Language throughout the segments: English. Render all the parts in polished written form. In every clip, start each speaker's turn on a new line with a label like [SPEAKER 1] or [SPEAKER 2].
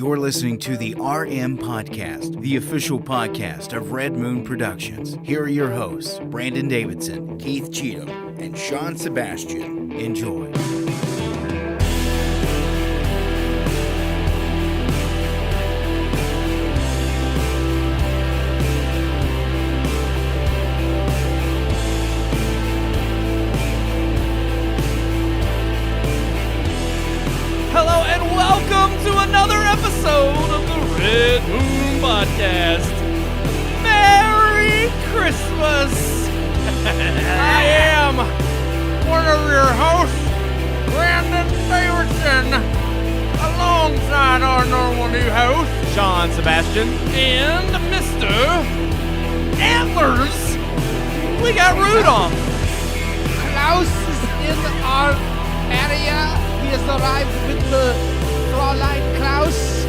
[SPEAKER 1] You're listening to the RMPodcast, the official podcast of Red Moon Productions. Here are your hosts, Brandon Davidson, Keith Cheatham, and Sean Sebastian. Enjoy.
[SPEAKER 2] Hello and welcome to another episode of the Red Moon Podcast. Merry Christmas! I am one of your hosts, Brandon Davidson, alongside our normal new host, Sean Sebastian, and Mr. Antlers. We got Rudolph.
[SPEAKER 3] Klaus is in our area. He has arrived with the Fräulein Klaus.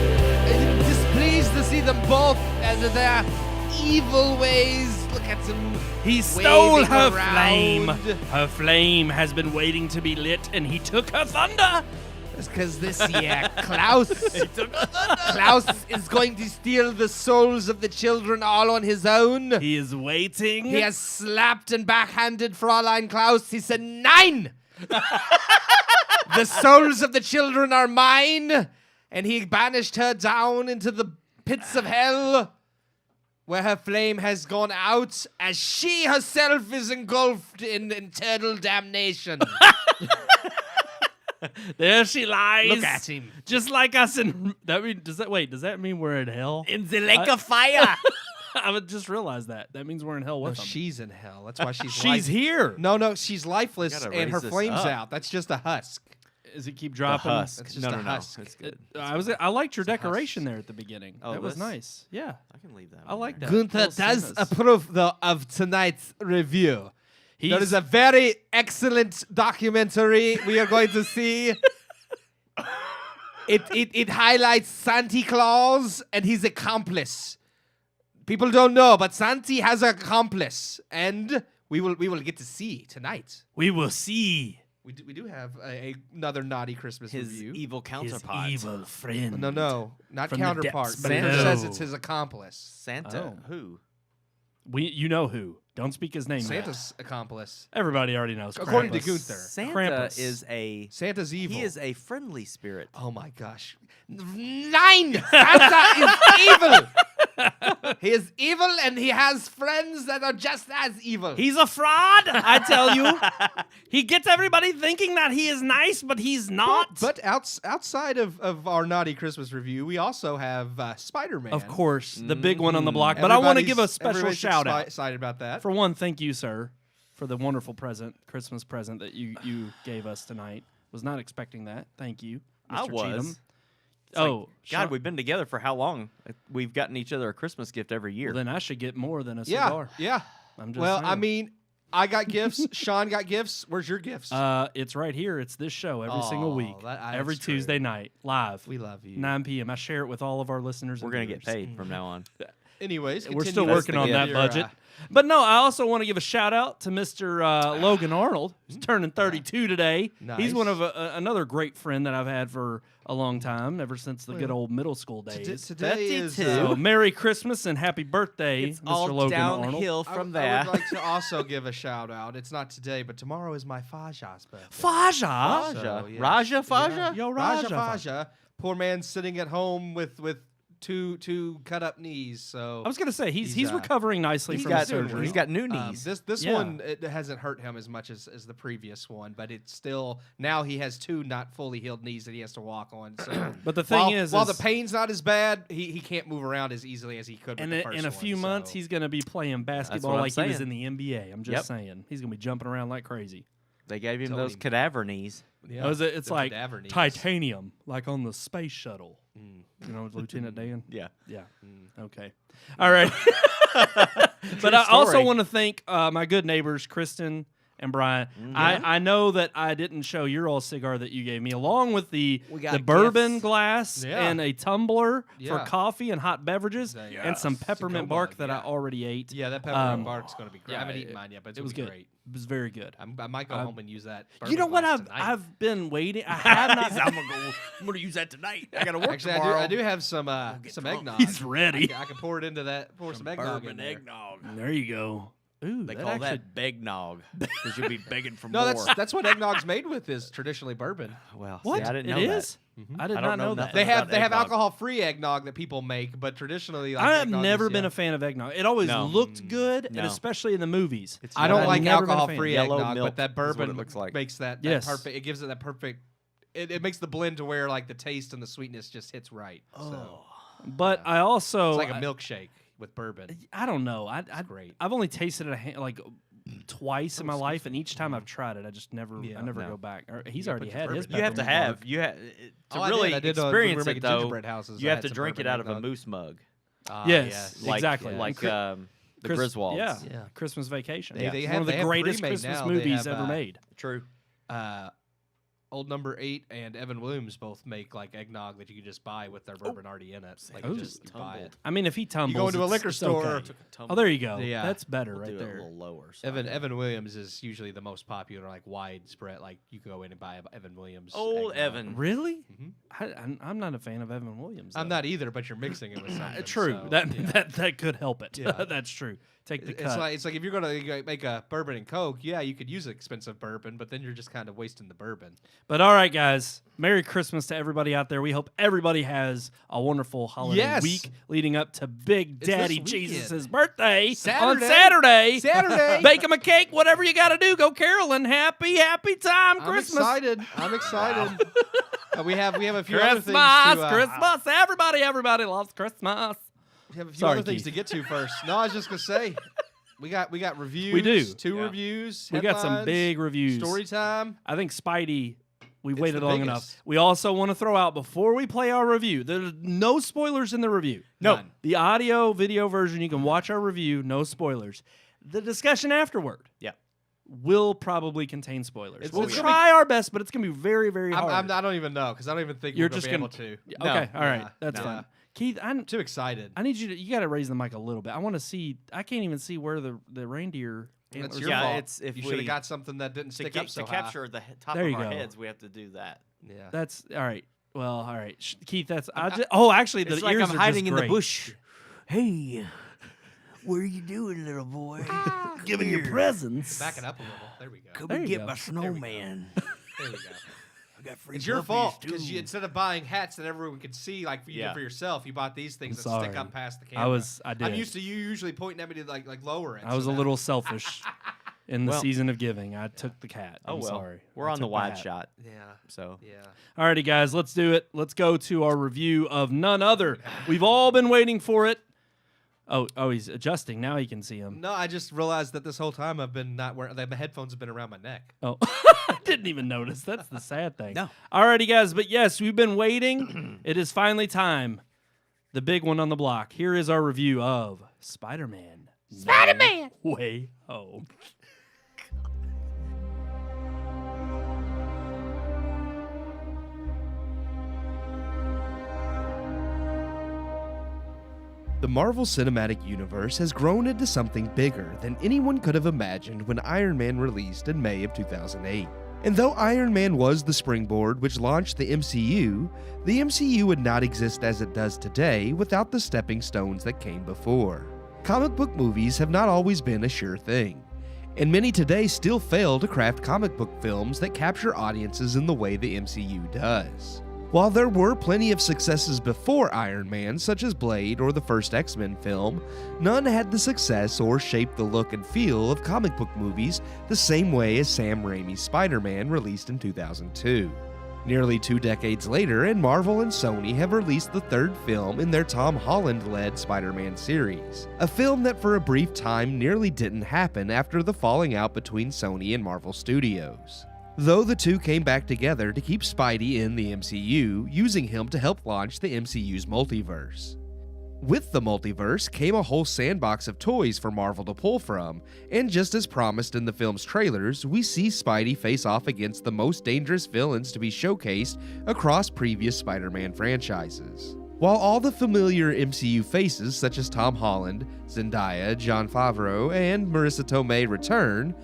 [SPEAKER 3] Displeased to see them both and their evil ways. Look at them.
[SPEAKER 2] He stole
[SPEAKER 3] waving
[SPEAKER 2] her
[SPEAKER 3] around.
[SPEAKER 2] flame. Her flame has been waiting to be lit, and he took her thunder.
[SPEAKER 3] It's because this year, Klaus is going to steal the souls of the children all on his own.
[SPEAKER 2] He is waiting.
[SPEAKER 3] He has slapped and backhanded Fräulein Klaus. He said, "Nein! The souls of the children are mine." And he banished her down into the pits of hell, where her flame has gone out, as she herself is engulfed in eternal damnation.
[SPEAKER 2] There she lies.
[SPEAKER 3] Look at him.
[SPEAKER 2] Just like us in does that mean we're in hell?
[SPEAKER 3] In the lake of fire.
[SPEAKER 2] I would just realize that. That means we're in hell with them.
[SPEAKER 3] She's in hell. That's why she's
[SPEAKER 2] She's here.
[SPEAKER 3] No, she's lifeless
[SPEAKER 4] Gotta
[SPEAKER 3] and her
[SPEAKER 4] raise this
[SPEAKER 3] flame's
[SPEAKER 4] up.
[SPEAKER 3] out. That's just a husk.
[SPEAKER 2] Does it keep
[SPEAKER 4] The
[SPEAKER 2] dropping?
[SPEAKER 4] husk.
[SPEAKER 3] It's just
[SPEAKER 4] No,
[SPEAKER 3] a
[SPEAKER 4] no.
[SPEAKER 3] husk.
[SPEAKER 4] It's good.
[SPEAKER 2] I liked your
[SPEAKER 3] It's a
[SPEAKER 2] decoration
[SPEAKER 3] husk.
[SPEAKER 2] there at the beginning.
[SPEAKER 4] Oh,
[SPEAKER 2] that was
[SPEAKER 4] this?
[SPEAKER 2] nice. Yeah.
[SPEAKER 4] I can leave that.
[SPEAKER 2] I like that.
[SPEAKER 3] Gunther
[SPEAKER 2] Little
[SPEAKER 3] does
[SPEAKER 2] Santas.
[SPEAKER 3] approve, though, of tonight's review. There
[SPEAKER 2] He's-
[SPEAKER 3] is a very excellent documentary we are going to see. It highlights Santa Claus and his accomplice. People don't know, but Santa has an accomplice, and we will get to see tonight.
[SPEAKER 2] We will see
[SPEAKER 3] We do have another naughty Christmas
[SPEAKER 4] His
[SPEAKER 3] review.
[SPEAKER 4] evil
[SPEAKER 2] his
[SPEAKER 4] counterpart.
[SPEAKER 2] evil friend.
[SPEAKER 3] No, not
[SPEAKER 2] From the
[SPEAKER 3] counterpart,
[SPEAKER 2] depths
[SPEAKER 3] but it
[SPEAKER 4] below.
[SPEAKER 3] says it's his accomplice.
[SPEAKER 4] Santa.
[SPEAKER 2] Oh.
[SPEAKER 4] Who?
[SPEAKER 2] You know who. Don't speak his name. yet.
[SPEAKER 3] Santa's accomplice.
[SPEAKER 2] Everybody already knows.
[SPEAKER 3] According to
[SPEAKER 2] Krampus.
[SPEAKER 3] Gunther.
[SPEAKER 4] Santa
[SPEAKER 2] Krampus.
[SPEAKER 4] is a.
[SPEAKER 3] Santa's evil.
[SPEAKER 4] He is a friendly spirit.
[SPEAKER 3] Oh my gosh. Nine! Santa is evil! He is evil and he has friends that are just as evil.
[SPEAKER 2] He's a fraud, I tell you. He gets everybody thinking that he is nice, but he's not.
[SPEAKER 3] But outside of our naughty Christmas review, we also have SpoderMan.
[SPEAKER 2] Of course, the big one on the block. But I want to give a special
[SPEAKER 3] Everybody's
[SPEAKER 2] shout out.
[SPEAKER 3] excited about that.
[SPEAKER 2] For one, thank you, sir, for the wonderful Christmas present that you gave us tonight. Was not expecting that. Thank you, Mr.
[SPEAKER 4] I was.
[SPEAKER 2] Cheatham.
[SPEAKER 4] It's like,
[SPEAKER 2] Oh,
[SPEAKER 4] God,
[SPEAKER 2] Sean-
[SPEAKER 4] we've been together for how long? We've gotten each other a Christmas gift every year.
[SPEAKER 2] Well, then I should get more than a
[SPEAKER 3] yeah,
[SPEAKER 2] cigar.
[SPEAKER 3] yeah.
[SPEAKER 2] I'm just
[SPEAKER 3] Well, I
[SPEAKER 2] saying.
[SPEAKER 3] mean, I got gifts. Sean got gifts. Where's your gifts?
[SPEAKER 2] It's right here. It's this show every single
[SPEAKER 3] Oh,
[SPEAKER 2] week,
[SPEAKER 3] that's
[SPEAKER 2] every
[SPEAKER 3] true.
[SPEAKER 2] Tuesday night, live,
[SPEAKER 3] we love you.
[SPEAKER 2] 9 p.m. I share it with all of our listeners.
[SPEAKER 4] We're
[SPEAKER 2] and
[SPEAKER 4] going to get
[SPEAKER 2] viewers.
[SPEAKER 4] paid from now on.
[SPEAKER 3] Anyways,
[SPEAKER 2] We're
[SPEAKER 3] continue
[SPEAKER 2] still
[SPEAKER 3] with
[SPEAKER 2] working on that
[SPEAKER 3] your,
[SPEAKER 2] budget. But no, I also want to give a shout out to Mr. Logan Arnold, who's turning 32 today.
[SPEAKER 3] Nice.
[SPEAKER 2] He's one of another great friend that I've had for a long time, ever since the good old middle school days.
[SPEAKER 3] Today is
[SPEAKER 4] 32.
[SPEAKER 2] So Merry Christmas and Happy Birthday,
[SPEAKER 4] It's
[SPEAKER 2] Mr.
[SPEAKER 4] all
[SPEAKER 2] Logan
[SPEAKER 4] downhill
[SPEAKER 2] Arnold.
[SPEAKER 4] from
[SPEAKER 3] I
[SPEAKER 4] there.
[SPEAKER 3] would like to also give a shout out. It's not today, but tomorrow is my Faja's birthday.
[SPEAKER 2] Faja.
[SPEAKER 4] Raja.
[SPEAKER 3] So, yeah.
[SPEAKER 4] Raja Faja?
[SPEAKER 3] Yeah.
[SPEAKER 2] Yo,
[SPEAKER 3] Raja
[SPEAKER 2] Raja
[SPEAKER 3] Faja. Poor man sitting at home with two cut up knees. So
[SPEAKER 2] I was going to say, he's
[SPEAKER 3] He's,
[SPEAKER 2] recovering nicely
[SPEAKER 4] He's
[SPEAKER 2] from
[SPEAKER 4] got,
[SPEAKER 2] surgery.
[SPEAKER 4] he's got new knees.
[SPEAKER 3] this
[SPEAKER 2] Yeah.
[SPEAKER 3] one, it hasn't hurt him as much as the previous one, but it's still, now he has two not fully healed knees that he has to walk on. So
[SPEAKER 2] But the thing
[SPEAKER 3] while
[SPEAKER 2] is
[SPEAKER 3] the pain's not as bad, he can't move around as easily as he could with
[SPEAKER 2] and
[SPEAKER 3] the first
[SPEAKER 2] in a
[SPEAKER 3] one,
[SPEAKER 2] few months,
[SPEAKER 3] so.
[SPEAKER 2] he's going to be playing basketball
[SPEAKER 4] I'm
[SPEAKER 2] like he was
[SPEAKER 4] saying.
[SPEAKER 2] in the NBA. I'm just
[SPEAKER 4] Yep.
[SPEAKER 2] saying. He's going to be jumping around like crazy.
[SPEAKER 4] They gave him
[SPEAKER 3] Told
[SPEAKER 4] those
[SPEAKER 3] him.
[SPEAKER 4] cadaver knees.
[SPEAKER 3] Yeah,
[SPEAKER 2] It's
[SPEAKER 3] the
[SPEAKER 2] like
[SPEAKER 3] cadaver knees.
[SPEAKER 2] titanium, like on the space shuttle. You know, Lieutenant Dan?
[SPEAKER 4] Yeah.
[SPEAKER 2] Yeah. Okay. All right. But I also
[SPEAKER 4] story.
[SPEAKER 2] want to thank my good neighbors, Kristen and Brian. I know that I didn't show your old cigar that you gave me, along with the bourbon
[SPEAKER 4] gifts.
[SPEAKER 2] glass and a tumbler for
[SPEAKER 3] Yeah.
[SPEAKER 2] coffee and hot beverages, and some peppermint bark
[SPEAKER 3] mug,
[SPEAKER 2] that I already ate.
[SPEAKER 3] Yeah, that peppermint bark's going to be great.
[SPEAKER 2] yeah,
[SPEAKER 3] I haven't eaten mine yet, but it's
[SPEAKER 2] It was
[SPEAKER 3] gonna
[SPEAKER 2] good.
[SPEAKER 3] be great.
[SPEAKER 2] It was very good.
[SPEAKER 3] I might go home and use that.
[SPEAKER 2] You know what?
[SPEAKER 3] bourbon glass tonight.
[SPEAKER 2] I've been waiting. I have not.
[SPEAKER 4] I'm gonna use that tonight. I gotta work
[SPEAKER 3] Actually,
[SPEAKER 4] tomorrow.
[SPEAKER 3] I do have some eggnog.
[SPEAKER 2] He's ready.
[SPEAKER 3] I can pour it into that. Pour some eggnog in
[SPEAKER 4] Bourbon
[SPEAKER 3] there.
[SPEAKER 4] eggnog.
[SPEAKER 2] There you go. Ooh,
[SPEAKER 4] They
[SPEAKER 2] that
[SPEAKER 4] call
[SPEAKER 2] actually,
[SPEAKER 4] that begnog because you'll be begging for
[SPEAKER 3] No,
[SPEAKER 4] more.
[SPEAKER 3] that's what eggnog's made with. Is traditionally bourbon.
[SPEAKER 4] Well,
[SPEAKER 2] what?
[SPEAKER 4] see, I didn't know
[SPEAKER 2] It
[SPEAKER 4] that.
[SPEAKER 2] is? I did
[SPEAKER 4] I
[SPEAKER 2] not
[SPEAKER 4] don't know
[SPEAKER 2] know that.
[SPEAKER 4] nothing.
[SPEAKER 3] They have
[SPEAKER 4] about eggnog.
[SPEAKER 3] alcohol-free eggnog that people make, but traditionally, like,
[SPEAKER 2] I have
[SPEAKER 3] eggnog
[SPEAKER 2] never
[SPEAKER 3] is,
[SPEAKER 2] been a fan of eggnog. It always
[SPEAKER 4] No.
[SPEAKER 2] looked good, and
[SPEAKER 4] No.
[SPEAKER 2] especially in the movies.
[SPEAKER 3] I don't
[SPEAKER 2] I've
[SPEAKER 3] like
[SPEAKER 2] never been a fan.
[SPEAKER 3] alcohol-free
[SPEAKER 4] Yellow
[SPEAKER 3] eggnog,
[SPEAKER 4] milk
[SPEAKER 3] but that
[SPEAKER 4] is what it
[SPEAKER 3] bourbon
[SPEAKER 4] looks like.
[SPEAKER 3] makes that
[SPEAKER 2] Yes.
[SPEAKER 3] perfect. It gives it that perfect. It makes the blend to where like the taste and the sweetness just hits right.
[SPEAKER 2] Oh.
[SPEAKER 3] So
[SPEAKER 2] But I also
[SPEAKER 3] it's like a milkshake with bourbon.
[SPEAKER 2] I don't know.
[SPEAKER 3] Great.
[SPEAKER 2] I've only tasted it like twice in my life, and each time I've tried it, I just never
[SPEAKER 3] Yeah,
[SPEAKER 2] I never
[SPEAKER 4] no.
[SPEAKER 2] go back. He's
[SPEAKER 3] You
[SPEAKER 2] already
[SPEAKER 3] put your
[SPEAKER 2] had his.
[SPEAKER 3] bourbon
[SPEAKER 4] You have to
[SPEAKER 2] peppermint
[SPEAKER 4] have
[SPEAKER 2] bark.
[SPEAKER 4] to
[SPEAKER 3] I
[SPEAKER 4] really
[SPEAKER 3] did. I did when we were
[SPEAKER 4] experience
[SPEAKER 3] making
[SPEAKER 4] it though.
[SPEAKER 3] gingerbread houses.
[SPEAKER 4] You
[SPEAKER 3] I
[SPEAKER 4] have
[SPEAKER 3] had
[SPEAKER 4] to
[SPEAKER 3] some
[SPEAKER 4] drink it
[SPEAKER 3] bourbon
[SPEAKER 4] out of a
[SPEAKER 3] eggnog.
[SPEAKER 4] moose mug,
[SPEAKER 2] Yes,
[SPEAKER 3] Yeah.
[SPEAKER 2] exactly.
[SPEAKER 4] like the
[SPEAKER 2] Chris-
[SPEAKER 4] Griswolds.
[SPEAKER 2] Yeah,
[SPEAKER 3] Yeah.
[SPEAKER 2] Christmas Vacation.
[SPEAKER 3] They
[SPEAKER 2] One
[SPEAKER 3] have-
[SPEAKER 2] of the
[SPEAKER 3] they have
[SPEAKER 2] greatest
[SPEAKER 3] pre-made
[SPEAKER 2] Christmas
[SPEAKER 3] now. They
[SPEAKER 2] movies
[SPEAKER 3] have,
[SPEAKER 2] ever made.
[SPEAKER 4] True.
[SPEAKER 3] Old Number 8 and Evan Williams both make like eggnog that you can just buy with their bourbon already in it. Like
[SPEAKER 2] Oh.
[SPEAKER 3] you just buy it.
[SPEAKER 2] I mean, if he tumbles,
[SPEAKER 3] go into a
[SPEAKER 2] it's-
[SPEAKER 3] liquor
[SPEAKER 2] it's
[SPEAKER 3] store.
[SPEAKER 2] okay. Oh, there you go.
[SPEAKER 3] Yeah.
[SPEAKER 2] That's better
[SPEAKER 4] We'll
[SPEAKER 2] right
[SPEAKER 4] do it a
[SPEAKER 2] there.
[SPEAKER 4] little lower. So
[SPEAKER 3] Evan Williams is usually the most popular, like widespread. Like you can go in and buy a Evan Williams.
[SPEAKER 4] Old
[SPEAKER 3] eggnog.
[SPEAKER 4] Evan.
[SPEAKER 2] Really?
[SPEAKER 3] Mhm.
[SPEAKER 2] I'm not a fan of Evan Williams.
[SPEAKER 3] I'm
[SPEAKER 2] though.
[SPEAKER 3] not either, but you're mixing it with something.
[SPEAKER 2] True.
[SPEAKER 3] so,
[SPEAKER 2] that,
[SPEAKER 3] yeah.
[SPEAKER 2] that could help it.
[SPEAKER 3] Yeah.
[SPEAKER 2] That's true. Take the
[SPEAKER 3] It's
[SPEAKER 2] cut.
[SPEAKER 3] like if you're gonna make a bourbon and Coke, yeah, you could use expensive bourbon, but then you're just kind of wasting the bourbon.
[SPEAKER 2] But all right, guys. Merry Christmas to everybody out there. We hope everybody has a wonderful holiday
[SPEAKER 3] Yes.
[SPEAKER 2] week leading up to Big
[SPEAKER 3] It's this
[SPEAKER 2] Daddy
[SPEAKER 3] weekend.
[SPEAKER 2] Jesus' birthday on
[SPEAKER 3] Saturday.
[SPEAKER 2] Saturday.
[SPEAKER 3] Saturday.
[SPEAKER 2] Bake him a cake, whatever you got to do. Go caroling. Happy time,
[SPEAKER 3] I'm
[SPEAKER 2] Christmas.
[SPEAKER 3] excited. I'm excited. We have a few other things
[SPEAKER 2] Christmas,
[SPEAKER 3] to,
[SPEAKER 2] Christmas. Everybody loves Christmas.
[SPEAKER 3] We have a few
[SPEAKER 2] Sorry,
[SPEAKER 3] other things
[SPEAKER 2] Keith.
[SPEAKER 3] to get to first. No, I was just gonna say, we got reviews.
[SPEAKER 2] We do.
[SPEAKER 3] Two
[SPEAKER 4] Yeah.
[SPEAKER 3] reviews.
[SPEAKER 2] We got some
[SPEAKER 3] headlines,
[SPEAKER 2] big reviews.
[SPEAKER 3] Story time.
[SPEAKER 2] I think Spidey, we've
[SPEAKER 3] It's
[SPEAKER 2] waited
[SPEAKER 3] the
[SPEAKER 2] long
[SPEAKER 3] biggest.
[SPEAKER 2] enough. We also want to throw out, before we play our review, there's no spoilers in the review.
[SPEAKER 3] No.
[SPEAKER 2] None. The audio, video version, you can watch our review, no spoilers. The discussion afterward
[SPEAKER 4] Yeah.
[SPEAKER 2] will probably contain spoilers.
[SPEAKER 3] It's
[SPEAKER 2] We'll
[SPEAKER 3] gonna
[SPEAKER 2] try our best, but it's going to be very, very hard.
[SPEAKER 3] I don't even know because I don't even think
[SPEAKER 2] You're
[SPEAKER 3] we're
[SPEAKER 2] just
[SPEAKER 3] gonna be
[SPEAKER 2] gonna-
[SPEAKER 3] able to.
[SPEAKER 2] Yeah,
[SPEAKER 3] No.
[SPEAKER 2] okay, all right.
[SPEAKER 3] Yeah.
[SPEAKER 2] That's
[SPEAKER 3] No.
[SPEAKER 2] fine. Keith,
[SPEAKER 3] I'm too excited.
[SPEAKER 2] I need you got to raise the mic a little bit. I want to see, I can't even see where the reindeer
[SPEAKER 3] That's
[SPEAKER 2] antlers
[SPEAKER 3] your
[SPEAKER 2] are.
[SPEAKER 4] Yeah,
[SPEAKER 3] fault.
[SPEAKER 4] it's if
[SPEAKER 3] you should
[SPEAKER 4] we-
[SPEAKER 3] have got something that didn't
[SPEAKER 4] To,
[SPEAKER 3] stick
[SPEAKER 4] ca-
[SPEAKER 3] up so
[SPEAKER 4] to
[SPEAKER 3] high.
[SPEAKER 4] capture the top
[SPEAKER 2] There
[SPEAKER 4] of
[SPEAKER 2] you
[SPEAKER 4] our
[SPEAKER 2] go.
[SPEAKER 4] heads, we have to do that.
[SPEAKER 3] Yeah.
[SPEAKER 2] That's, all right. Well, all right. Keith, that's, actually, the
[SPEAKER 4] It's like
[SPEAKER 2] ears
[SPEAKER 4] I'm
[SPEAKER 2] are
[SPEAKER 4] hiding
[SPEAKER 2] just
[SPEAKER 4] in the
[SPEAKER 2] great.
[SPEAKER 4] bush.
[SPEAKER 5] Hey, what are you doing, little boy?
[SPEAKER 2] Giving you presents.
[SPEAKER 3] Back it up a little. There we go.
[SPEAKER 5] Come
[SPEAKER 2] There
[SPEAKER 5] and
[SPEAKER 2] you
[SPEAKER 5] get
[SPEAKER 2] go.
[SPEAKER 5] my snowman.
[SPEAKER 3] There we go.
[SPEAKER 5] I got free
[SPEAKER 3] It's your
[SPEAKER 5] puppies,
[SPEAKER 3] fault
[SPEAKER 5] too.
[SPEAKER 3] because instead of buying hats that everyone could see, like you
[SPEAKER 4] Yeah.
[SPEAKER 3] did for yourself, you bought these things
[SPEAKER 2] I'm
[SPEAKER 3] that stick
[SPEAKER 2] sorry.
[SPEAKER 3] up past the camera.
[SPEAKER 2] I did.
[SPEAKER 3] I'm used to you usually pointing at me to like lower it.
[SPEAKER 2] I was
[SPEAKER 3] so
[SPEAKER 2] a
[SPEAKER 3] now-
[SPEAKER 2] little selfish in the
[SPEAKER 4] Well-
[SPEAKER 2] season of giving. I took the cat.
[SPEAKER 4] Oh
[SPEAKER 2] I'm
[SPEAKER 4] well,
[SPEAKER 2] sorry.
[SPEAKER 4] we're
[SPEAKER 2] I
[SPEAKER 4] on the
[SPEAKER 2] took
[SPEAKER 4] wide
[SPEAKER 2] hat.
[SPEAKER 4] shot,
[SPEAKER 3] Yeah.
[SPEAKER 4] so
[SPEAKER 3] Yeah.
[SPEAKER 2] Alrighty, guys, let's do it. Let's go to our review of none other. We've all been waiting for it. Oh, he's adjusting. Now he can see him.
[SPEAKER 3] No, I just realized that this whole time I've been not wearing. My headphones have been around my neck.
[SPEAKER 2] Oh, I didn't even notice. That's the sad thing.
[SPEAKER 5] No.
[SPEAKER 2] Alrighty, guys, but yes, we've been waiting. It is finally time. The big one on the block. Here is our review of Spider-Man. Spider-Man! Way Home.
[SPEAKER 3] The Marvel Cinematic Universe has grown into something bigger than anyone could have imagined when Iron Man released in May of 2008. And though Iron Man was the springboard which launched the MCU would not exist as it does today without the stepping stones that came before. Comic book movies have not always been a sure thing, and many today still fail to craft comic book films that capture audiences in the way the MCU does. While there were plenty of successes before Iron Man, such as Blade or the first X-Men film, none had the success or shaped the look and feel of comic book movies the same way as Sam Raimi's Spider-Man released in 2002. Nearly 2 decades later, and Marvel and Sony have released the third film in their Tom Holland-led Spider-Man series, a film that for a brief time nearly didn't happen after the falling out between Sony and Marvel Studios. Though the two came back together to keep Spidey in the MCU, using him to help launch the MCU's multiverse. With the multiverse came a whole sandbox of toys for Marvel to pull from, and just as promised in the film's trailers, we see Spidey face off against the most dangerous villains to be showcased across previous Spider-Man franchises. While all the familiar MCU faces such as Tom Holland, Zendaya, Jon Favreau, and Marissa Tomei return,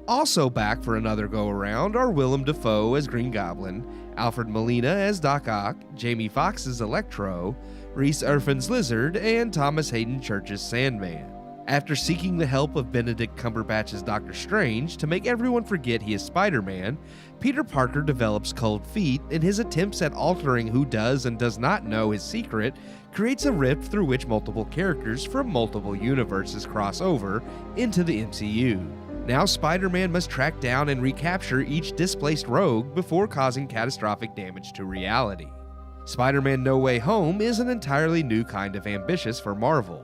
[SPEAKER 3] also back for another go-around are Willem Dafoe as Green Goblin, Alfred Molina as Doc Ock, Jamie Foxx as Electro, Reese Irfin's Lizard, and Thomas Hayden Church's Sandman. After seeking the help of Benedict Cumberbatch's Doctor Strange to make everyone forget he is Spider-Man, Peter Parker develops cold feet, and his attempts at altering who does and does not know his secret creates a rift through which multiple characters from multiple universes cross over into the MCU. Now Spider-Man must track down and recapture each displaced rogue before causing catastrophic damage to reality. Spider-Man No Way Home is an entirely new kind of ambitious for Marvel.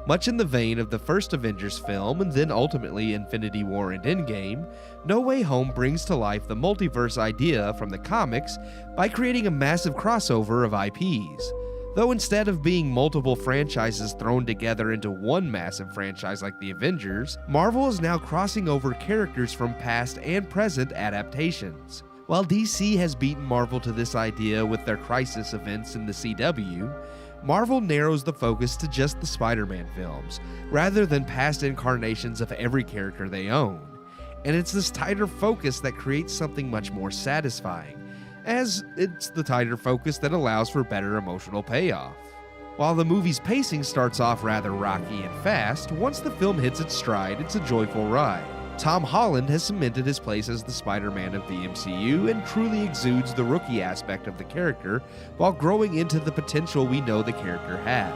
[SPEAKER 3] Much in the vein of the first Avengers film and then ultimately Infinity War and Endgame, No Way Home brings to life the multiverse idea from the comics by creating a massive crossover of IPs. Though instead of being multiple franchises thrown together into one massive franchise like the Avengers, Marvel is now crossing over characters from past and present adaptations. While DC has beaten Marvel to this idea with their Crisis events in the CW, Marvel narrows the focus to just the Spider-Man films, rather than past incarnations of every character they own. And it's this tighter focus that creates something much more satisfying, as it's the tighter focus that allows for better emotional payoff. While the movie's pacing starts off rather rocky and fast, once the film hits its stride, it's a joyful ride. Tom Holland has cemented his place as the Spider-Man of the MCU and truly exudes the rookie aspect of the character while growing into the potential we know the character has.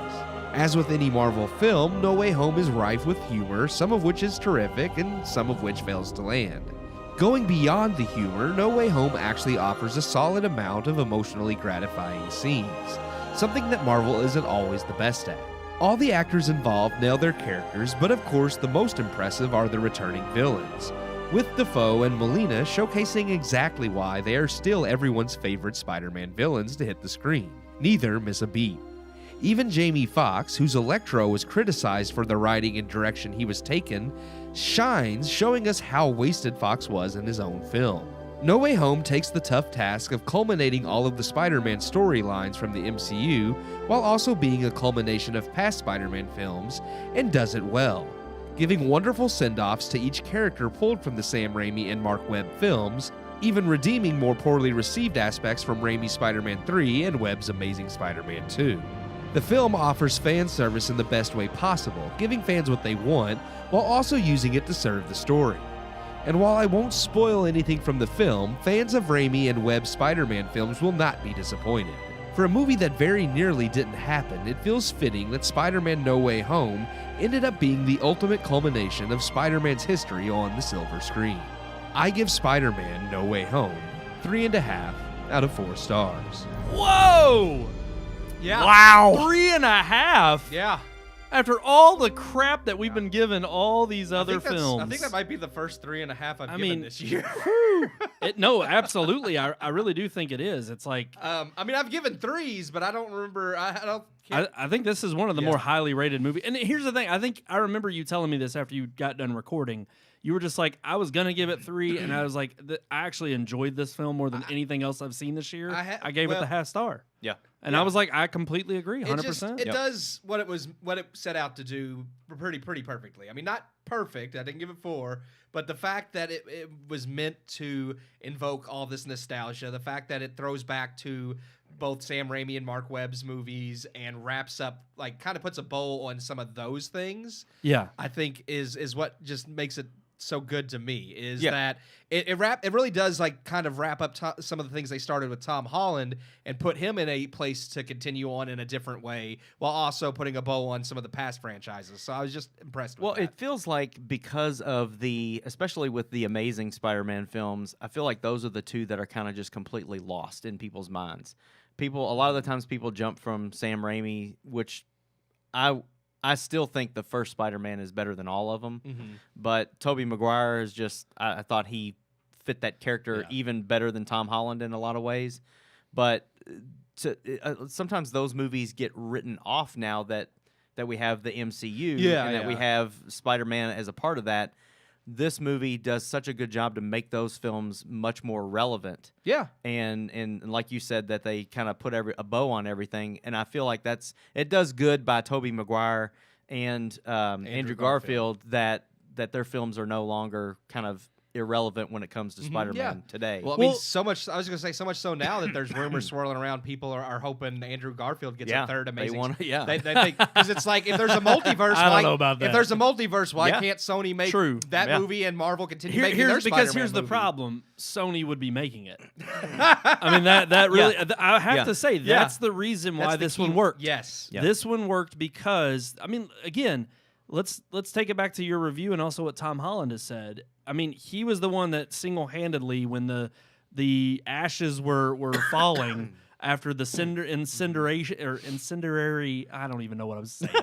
[SPEAKER 3] As with any Marvel film, No Way Home is rife with humor, some of which is terrific and some of which fails to land. Going beyond the humor, No Way Home actually offers a solid amount of emotionally gratifying scenes, something that Marvel isn't always the best at. All the actors involved nail their characters, but of course the most impressive are the returning villains, with Dafoe and Molina showcasing exactly why they are still everyone's favorite Spider-Man villains to hit the screen. Neither miss a beat. Even Jamie Foxx, whose Electro was criticized for the writing and direction he was taken, shines, showing us how wasted Foxx was in his own film. No Way Home takes the tough task of culminating all of the Spider-Man storylines from the MCU while also being a culmination of past Spider-Man films, and does it well, giving wonderful send-offs to each character pulled from the Sam Raimi and Mark Webb films, even redeeming more poorly received aspects from Raimi's Spider-Man 3 and Webb's Amazing Spider-Man 2. The film offers fan service in the best way possible, giving fans what they want while also using it to serve the story. And while I won't spoil anything from the film, fans of Raimi and Webb's Spider-Man films will not be disappointed. For a movie that very nearly didn't happen, it feels fitting that Spider-Man No Way Home ended up being the ultimate culmination of Spider-Man's history on the silver screen. I give Spider-Man No Way Home 3.5 out of 4 stars.
[SPEAKER 2] Whoa!
[SPEAKER 4] Yeah.
[SPEAKER 2] Wow! 3.5?
[SPEAKER 4] Yeah.
[SPEAKER 2] After all the crap that we've been given all these other films.
[SPEAKER 4] I think that might be the first 3.5 I've given
[SPEAKER 2] mean,
[SPEAKER 4] this year.
[SPEAKER 2] No, absolutely. I really do think it is. It's like...
[SPEAKER 4] I've given 3s, but I don't remember.
[SPEAKER 2] I think this is one of the more highly rated movies. And here's the thing. I remember you telling me this after you got done recording. You were just like, I was going to give it 3, and I was like, I actually enjoyed this film more than anything else I've seen this year. I gave it the half star.
[SPEAKER 4] Yeah.
[SPEAKER 2] And I was like, I completely agree, 100%.
[SPEAKER 4] It does what it set out to do pretty perfectly. I mean, not perfect. I didn't give it 4, but the fact that it was meant to invoke all this nostalgia, the fact that it throws back to both Sam Raimi and Mark Webb's movies and wraps up, like, kind of puts a bow on some of those things.
[SPEAKER 2] Yeah.
[SPEAKER 4] I think is what just makes it so good to me is that it really does like kind of wrap up some of the things they started with Tom Holland and put him in a place to continue on in a different way while also putting a bow on some of the past franchises. So I was just impressed with that.
[SPEAKER 6] It feels like because of especially with the Amazing Spider-Man films, I feel like those are the two that are kind of just completely lost in people's minds. A lot of the times people jump from Sam Raimi, which I still think the first Spider-Man is better than all of them, but Tobey Maguire is just, I thought he fit that character even better than Tom Holland in a lot of ways. But sometimes those movies get written off now that we have the MCU and that we have Spider-Man as a part of that. This movie does such a good job to make those films much more relevant.
[SPEAKER 4] Yeah.
[SPEAKER 6] And like you said, that they kind of put a bow on everything. And I feel like it does good by Tobey Maguire and Andrew Garfield that their films are no longer kind of irrelevant when it comes to Spider-Man today.
[SPEAKER 4] Well, I mean, so much. I was going to say so much so now that there's rumors swirling around. People are hoping Andrew Garfield gets a third Amazing. They think because it's like if there's a multiverse,
[SPEAKER 2] I don't know about that.
[SPEAKER 4] If there's a multiverse, why can't Sony make that movie and Marvel continue making their Spider-Man
[SPEAKER 2] Because here's the
[SPEAKER 4] movie?
[SPEAKER 2] problem: Sony would be making it. I mean that really. I have to say that's the reason why this one worked.
[SPEAKER 4] Yes,
[SPEAKER 2] this one worked because I mean, again. Let's take it back to your review and also what Tom Holland has said. I mean, he was the one that single-handedly, when the ashes were falling after the incendiary. I don't even know what I was saying.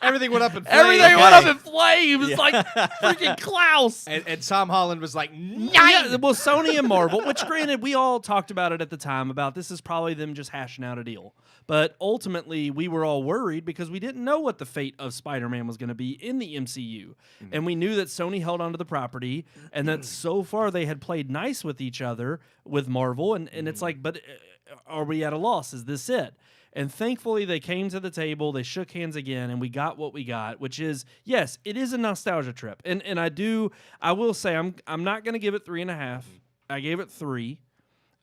[SPEAKER 4] Everything went up in flames.
[SPEAKER 2] Everything went up in flames, like freaking Klaus.
[SPEAKER 4] And Tom Holland was like,
[SPEAKER 2] yeah, well, Sony and Marvel, which granted, we all talked about it at the time, about this is probably them just hashing out a deal. But ultimately, we were all worried because we didn't know what the fate of Spider-Man was going to be in the MCU. And we knew that Sony held onto the property and that so far they had played nice with each other, with Marvel. And it's like, but are we at a loss? Is this it? And thankfully, they came to the table, they shook hands again, and we got what we got, which is, yes, it is a nostalgia trip. And I will say, I'm not going to give it 3.5. I gave it 3.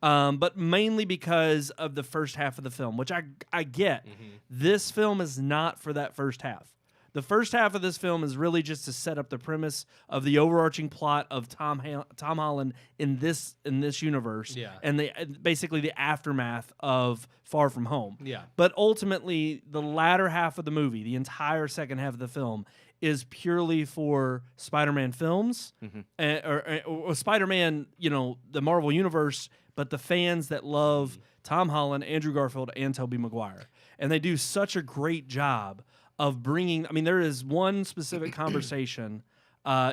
[SPEAKER 2] But mainly because of the first half of the film, which I get. This film is not for that first half. The first half of this film is really just to set up the premise of the overarching plot of Tom Holland in this universe, and basically the aftermath of Far From Home.
[SPEAKER 4] Yeah.
[SPEAKER 2] But ultimately, the latter half of the movie, the entire second half of the film, is purely for Spider-Man films, or Spider-Man, the Marvel Universe, but the fans that love Tom Holland, Andrew Garfield, and Tobey Maguire. And they do such a great job of bringing, I mean, there is one specific conversation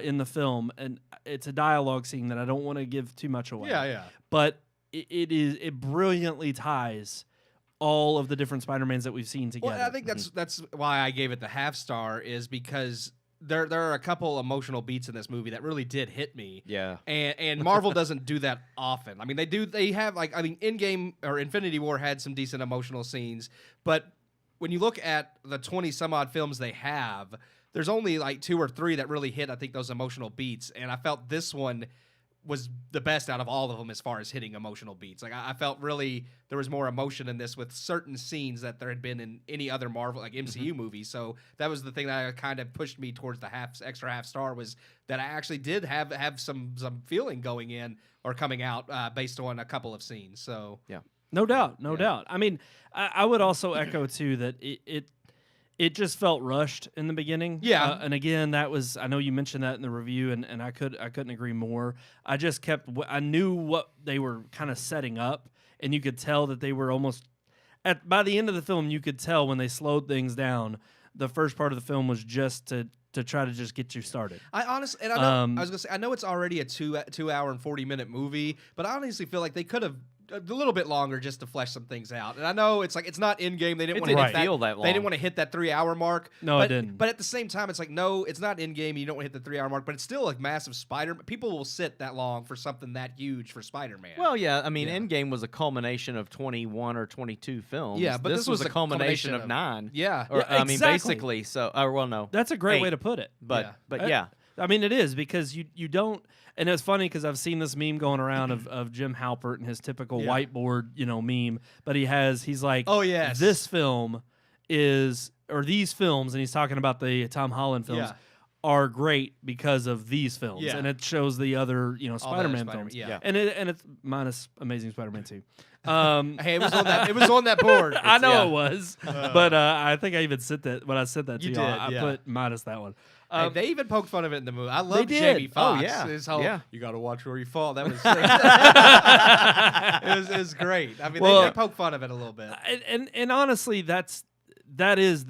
[SPEAKER 2] in the film, and it's a dialogue scene that I don't want to give too much away.
[SPEAKER 4] Yeah.
[SPEAKER 2] But it brilliantly ties all of the different Spider-Mans that we've seen together.
[SPEAKER 4] Well, I think that's why I gave it the half star, is because there are a couple emotional beats in this movie that really did hit me.
[SPEAKER 6] Yeah.
[SPEAKER 4] And Marvel doesn't do that often. I mean, they have Endgame or Infinity War had some decent emotional scenes, but when you look at the 20 some odd films they have, there's only like 2 or 3 that really hit, I think, those emotional beats. And I felt this one was the best out of all of them as far as hitting emotional beats. Like I felt really there was more emotion in this with certain scenes that there had been in any other Marvel MCU movie. So that was the thing that kind of pushed me towards the extra half star, was that I actually did have some feeling going in or coming out based on a couple of scenes. So
[SPEAKER 6] yeah.
[SPEAKER 2] No doubt. I mean, I would also echo too that it just felt rushed in the beginning.
[SPEAKER 4] Yeah.
[SPEAKER 2] And again, that was, I know you mentioned that in the review, and I couldn't agree more. I knew what they were kind of setting up, and you could tell that they were almost by the end of the film, you could tell when they slowed things down. The first part of the film was just to try to just get you started.
[SPEAKER 4] I honestly, and I know, I was gonna say, I know it's already a 2 hour and 40-minute movie, but I honestly feel like they could have a little bit longer just to flesh some things out. And I know it's not Endgame. They didn't want to hit
[SPEAKER 6] feel that long.
[SPEAKER 4] They didn't want to hit that 3 hour mark.
[SPEAKER 2] No, it didn't.
[SPEAKER 4] But at the same time, it's like, no, it's not Endgame. You don't want to hit the 3 hour mark, but it's still a massive Spider-Man. People will sit that long for something that huge for Spider-Man.
[SPEAKER 6] Well, yeah. I mean, Endgame was a culmination of 21 or 22 films.
[SPEAKER 4] Yeah, but this was
[SPEAKER 6] a culmination of 9.
[SPEAKER 4] Yeah.
[SPEAKER 6] Or,
[SPEAKER 2] exactly.
[SPEAKER 6] I mean, basically. So, well, no.
[SPEAKER 2] That's a great
[SPEAKER 6] 8.
[SPEAKER 2] way to put it.
[SPEAKER 6] But yeah.
[SPEAKER 2] I mean, it is, because you don't, and it's funny because I've seen this meme going around of Jim Halpert and his typical whiteboard, meme, but he's like,
[SPEAKER 4] oh yes,
[SPEAKER 2] this film is, or these films, and he's talking about the Tom Holland films, are great because of these films, and it shows the other, Spider-Man films, and it's minus Amazing Spider-Man 2.
[SPEAKER 4] Hey, it was on that board.
[SPEAKER 2] I know it was, but I think I even said that when I said that to you. I put minus that one.
[SPEAKER 4] Hey, they even poked fun of it in the movie. I love Jamie Foxx.
[SPEAKER 6] Oh, yeah.
[SPEAKER 4] His whole, you got to watch where you fall. That was it was great. I mean, they poked fun of it a little bit.
[SPEAKER 2] And honestly, that is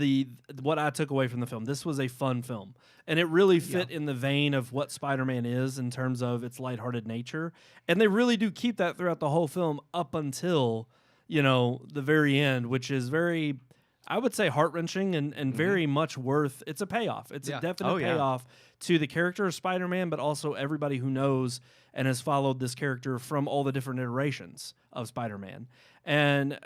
[SPEAKER 2] what I took away from the film. This was a fun film, and it really fit in the vein of what Spider-Man is in terms of its lighthearted nature. And they really do keep that throughout the whole film up until the very end, which is very, I would say, heart-wrenching and very much worth. It's a payoff. It's a definite payoff to the character of Spider-Man, but also everybody who knows and has followed this character from all the different iterations of Spider-Man. And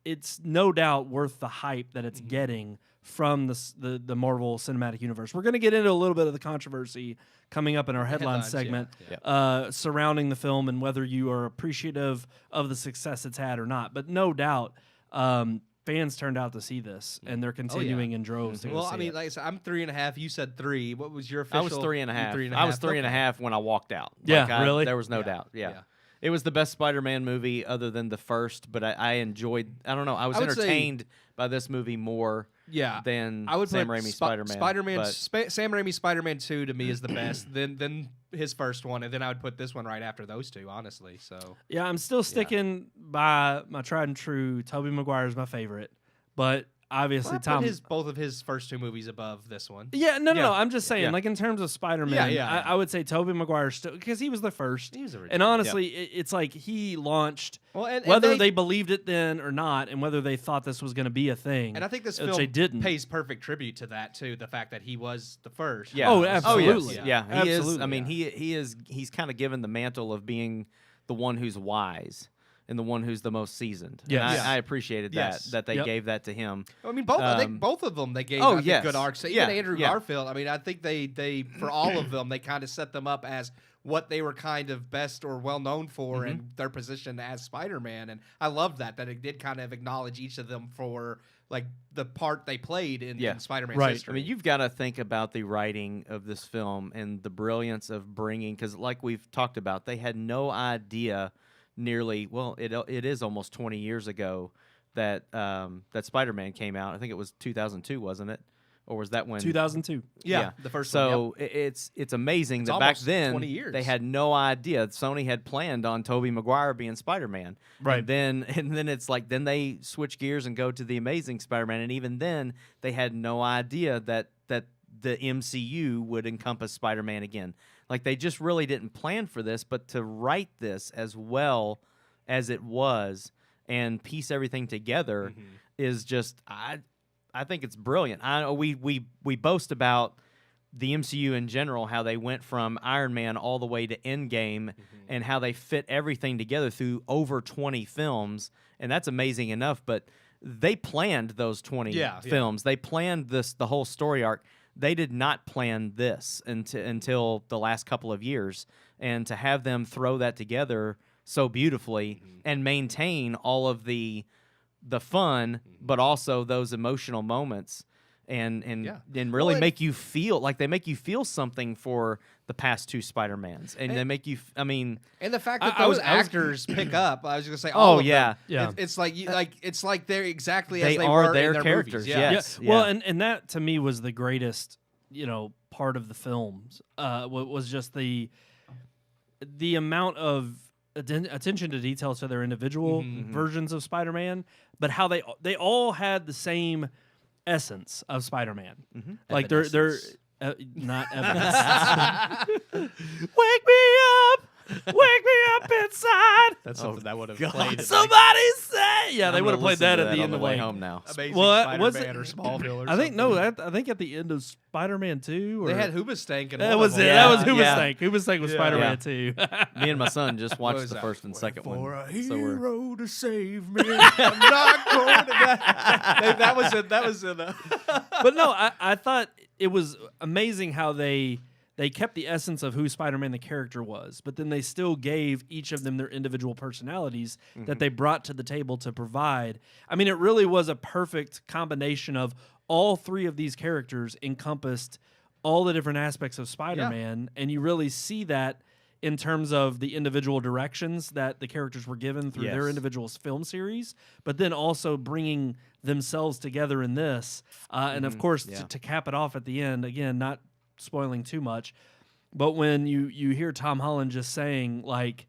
[SPEAKER 2] it's no doubt worth the hype that it's getting from the Marvel Cinematic Universe. We're going to get into a little bit of the controversy coming up in our headline segment surrounding the film and whether you are appreciative of the success it's had or not. But no doubt, fans turned out to see this, and they're continuing in droves.
[SPEAKER 4] Well, I mean, like I said, I'm 3.5. You said 3. What was your official?
[SPEAKER 6] I was 3.5. I was 3.5 when I walked out.
[SPEAKER 2] Yeah, really?
[SPEAKER 6] There was no doubt. Yeah. It was the best Spider-Man movie other than the first, but I enjoyed. I don't know. I was entertained by this movie more. Than
[SPEAKER 4] I would
[SPEAKER 6] Sam Raimi's Spider-Man.
[SPEAKER 4] Sam Raimi's Spider-Man 2 to me is the best. Then his first one, and then I would put this one right after those two, honestly. So
[SPEAKER 2] yeah, I'm still sticking by my tried and true. Tobey Maguire is my favorite, but obviously
[SPEAKER 4] both of his first two movies above this one.
[SPEAKER 2] Yeah, no. I'm just saying, like in terms of Spider-Man, I would say Tobey Maguire still because he was the first.
[SPEAKER 4] He was original.
[SPEAKER 2] And honestly, it's like he launched whether they believed it then or not, and whether they thought this was going to be a thing.
[SPEAKER 4] And I think this film pays perfect tribute to that too. The fact that he was the first.
[SPEAKER 6] Yeah.
[SPEAKER 2] Oh, absolutely.
[SPEAKER 6] He is. I mean, he's kind of given the mantle of being the one who's wise. And the one who's the most seasoned.
[SPEAKER 2] Yes.
[SPEAKER 6] I appreciated that they gave that to him.
[SPEAKER 4] I mean, I think both of them they gave good arcs. So even Andrew Garfield, I mean, I think they for all of them they kind of set them up as what they were kind of best or well known for in their position as Spider-Man, and I love that it did kind of acknowledge each of them for like the part they played in Spider-Man's history.
[SPEAKER 6] I mean, you've got to think about the writing of this film and the brilliance of bringing, because like we've talked about, they had no idea. It is almost 20 years ago that Spider-Man came out. I think it was 2002, wasn't it? Or was that when
[SPEAKER 2] 2002?
[SPEAKER 4] Yeah, the first one.
[SPEAKER 6] So it's amazing that back then
[SPEAKER 4] 20 years.
[SPEAKER 6] They had no idea. Sony had planned on Tobey Maguire being Spider-Man.
[SPEAKER 2] Right.
[SPEAKER 6] And then it's like then they switch gears and go to the Amazing Spider-Man, and even then they had no idea that the MCU would encompass Spider-Man again. Like, they just really didn't plan for this, but to write this as well as it was and piece everything together is just, I think it's brilliant. We boast about the MCU in general, how they went from Iron Man all the way to Endgame and how they fit everything together through over 20 films, and that's amazing enough, but they planned those 20 films. They planned the whole story arc. They did not plan this until the last couple of years, and to have them throw that together so beautifully and maintain all of the fun, but also those emotional moments, and really make you feel like they make you feel something for the past two Spider-Mans, and they make you. And
[SPEAKER 4] the fact that those actors pick up, I was going to say, it's like they're exactly as they were
[SPEAKER 6] their
[SPEAKER 4] in their
[SPEAKER 6] characters.
[SPEAKER 4] Movies.
[SPEAKER 6] Yes.
[SPEAKER 2] Well, and that to me was the greatest, part of the films. Was just the amount of attention to detail to their individual versions of Spider-Man, but how they all had the same essence of Spider-Man. Like they're not evidence. Wake me up! Wake me up inside!
[SPEAKER 4] That's something that would have played.
[SPEAKER 2] Somebody say! Yeah, they would have played that at the end of
[SPEAKER 6] the way home now.
[SPEAKER 4] Amazing Spider-Man or Smallville or
[SPEAKER 2] I think
[SPEAKER 4] something.
[SPEAKER 2] I think at the end of Spider-Man 2,
[SPEAKER 4] they had Hoobastank and
[SPEAKER 2] that was it. That was Hoobastank. Hoobastank was Spider-Man 2.
[SPEAKER 6] Me and my son just watched the first and second one.
[SPEAKER 5] For a hero to save me.
[SPEAKER 4] I'm not going to that. That was in.
[SPEAKER 2] But no, I thought it was amazing how they kept the essence of who Spider-Man the character was, but then they still gave each of them their individual personalities that they brought to the table to provide. I mean, it really was a perfect combination of all three of these characters encompassed all the different aspects of Spider-Man, and you really see that in terms of the individual directions that the characters were given through their individual film series, but then also bringing themselves together in this. And of course, to cap it off at the end, again, not spoiling too much, but when you hear Tom Holland just saying, like,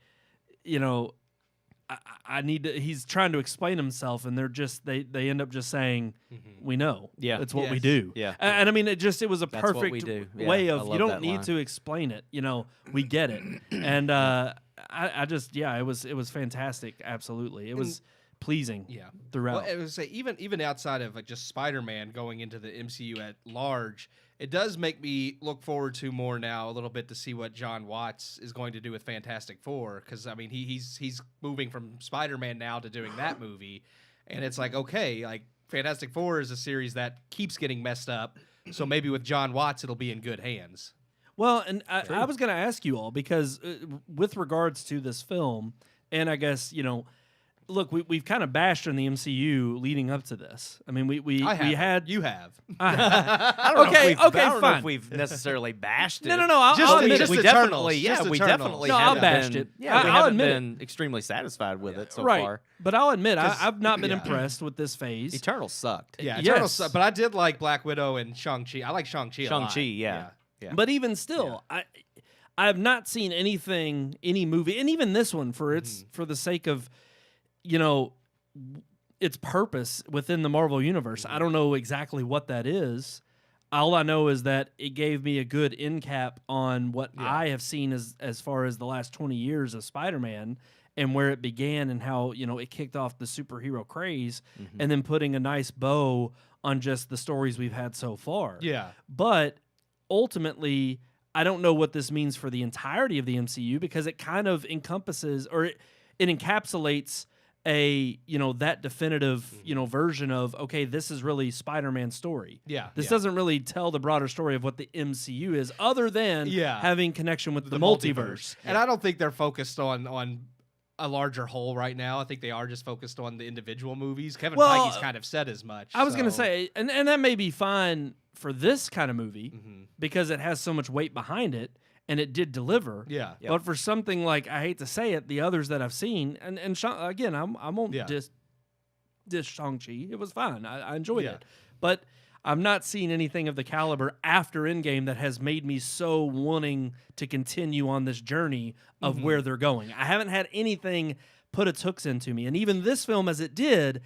[SPEAKER 2] I need to, he's trying to explain himself, and they end up just saying, we know.
[SPEAKER 6] Yeah.
[SPEAKER 2] It's what we do.
[SPEAKER 6] Yeah.
[SPEAKER 2] And I mean, it was a perfect way of, you don't need
[SPEAKER 6] line.
[SPEAKER 2] to explain it. We get it. And it was fantastic. Absolutely. It was pleasing.
[SPEAKER 4] Yeah.
[SPEAKER 2] Throughout.
[SPEAKER 4] Well, I would say even outside of like just Spider-Man going into the MCU at large, it does make me look forward to more now a little bit to see what John Watts is going to do with Fantastic Four, because I mean he's moving from Spider-Man now to doing that movie, and it's like, okay, like Fantastic Four is a series that keeps getting messed up, so maybe with John Watts it'll be in good hands.
[SPEAKER 2] Well, and I was going to ask you all, because with regards to this film, and I guess, look, we've kind of bashed on the MCU leading up to this. I mean, we had
[SPEAKER 4] you have.
[SPEAKER 6] I don't know if
[SPEAKER 2] fine.
[SPEAKER 6] we've necessarily bashed it.
[SPEAKER 2] No. I'll admit it.
[SPEAKER 6] We definitely
[SPEAKER 4] Eternals.
[SPEAKER 2] No, I'll
[SPEAKER 6] haven't
[SPEAKER 2] bashed
[SPEAKER 6] been,
[SPEAKER 2] it.
[SPEAKER 6] Yeah, we
[SPEAKER 2] I'll
[SPEAKER 6] haven't
[SPEAKER 2] admit
[SPEAKER 6] been extremely satisfied with it so
[SPEAKER 2] right.
[SPEAKER 6] far.
[SPEAKER 2] But I'll admit, I've not been impressed with this phase.
[SPEAKER 6] Eternals sucked.
[SPEAKER 4] Yeah,
[SPEAKER 2] Yes.
[SPEAKER 4] Eternals suck, but I did like Black Widow and Shang-Chi. I like Shang-Chi a lot.
[SPEAKER 6] Shang-Chi, yeah.
[SPEAKER 2] But even still, I have not seen any movie, and even this one for the sake of, its purpose within the Marvel universe. I don't know exactly what that is. All I know is that it gave me a good end cap on what I have seen as far as the last 20 years of Spider-Man and where it began and how, it kicked off the superhero craze and then putting a nice bow on just the stories we've had so far.
[SPEAKER 4] Yeah.
[SPEAKER 2] But ultimately, I don't know what this means for the entirety of the MCU, because it kind of encompasses, or it encapsulates that definitive version of, okay, this is really Spider-Man's story.
[SPEAKER 4] Yeah.
[SPEAKER 2] This doesn't really tell the broader story of what the MCU is, other than having connection with the multiverse.
[SPEAKER 4] And I don't think they're focused on a larger whole right now. I think they are just focused on the individual movies. Kevin Feige's kind of said as much.
[SPEAKER 2] I was going to say, and that may be fine for this kind of movie because it has so much weight behind it, and it did deliver.
[SPEAKER 4] Yeah.
[SPEAKER 2] But for something like, I hate to say it, the others that I've seen, and again, I won't diss Shang-Chi. It was fine. I enjoyed it. But I've not seen anything of the caliber after Endgame that has made me so wanting to continue on this journey of where they're going. I haven't had anything put its hooks into me. And even this film, as it did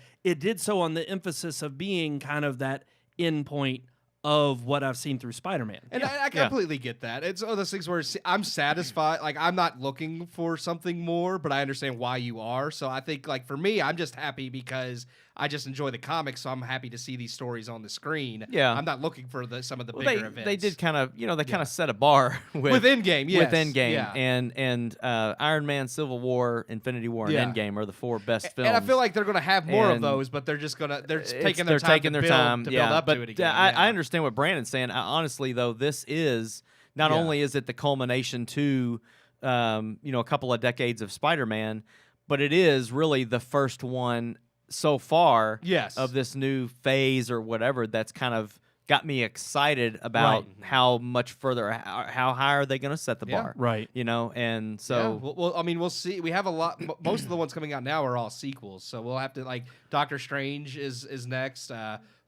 [SPEAKER 2] so on the emphasis of being kind of that end point of what I've seen through Spider-Man.
[SPEAKER 4] And I completely get that. It's one of those things where I'm satisfied. Like, I'm not looking for something more, but I understand why you are. So I think, like, for me, I'm just happy because I just enjoy the comics, so I'm happy to see these stories on the screen.
[SPEAKER 6] Yeah.
[SPEAKER 4] I'm not looking for some of the bigger events.
[SPEAKER 6] They did kind of, kind of set a bar with
[SPEAKER 4] Endgame, yes.
[SPEAKER 6] With Endgame,
[SPEAKER 4] Yeah.
[SPEAKER 6] and Iron Man, Civil War, Infinity War, and Endgame are the four best films.
[SPEAKER 4] And I feel like they're going to have more of those, but they're just taking their time to build up to it again.
[SPEAKER 6] I understand what Brandon's saying. Honestly, though, this is not only is it the culmination to, a couple of decades of Spider-Man, but it is really the first one so far of this new phase or whatever that's kind of got me excited about how much further, how high are they going to set the bar,
[SPEAKER 2] right?
[SPEAKER 6] And so
[SPEAKER 4] well, I mean, we'll see. We have a lot. Most of the ones coming out now are all sequels, so we'll have to, like, Doctor Strange is next.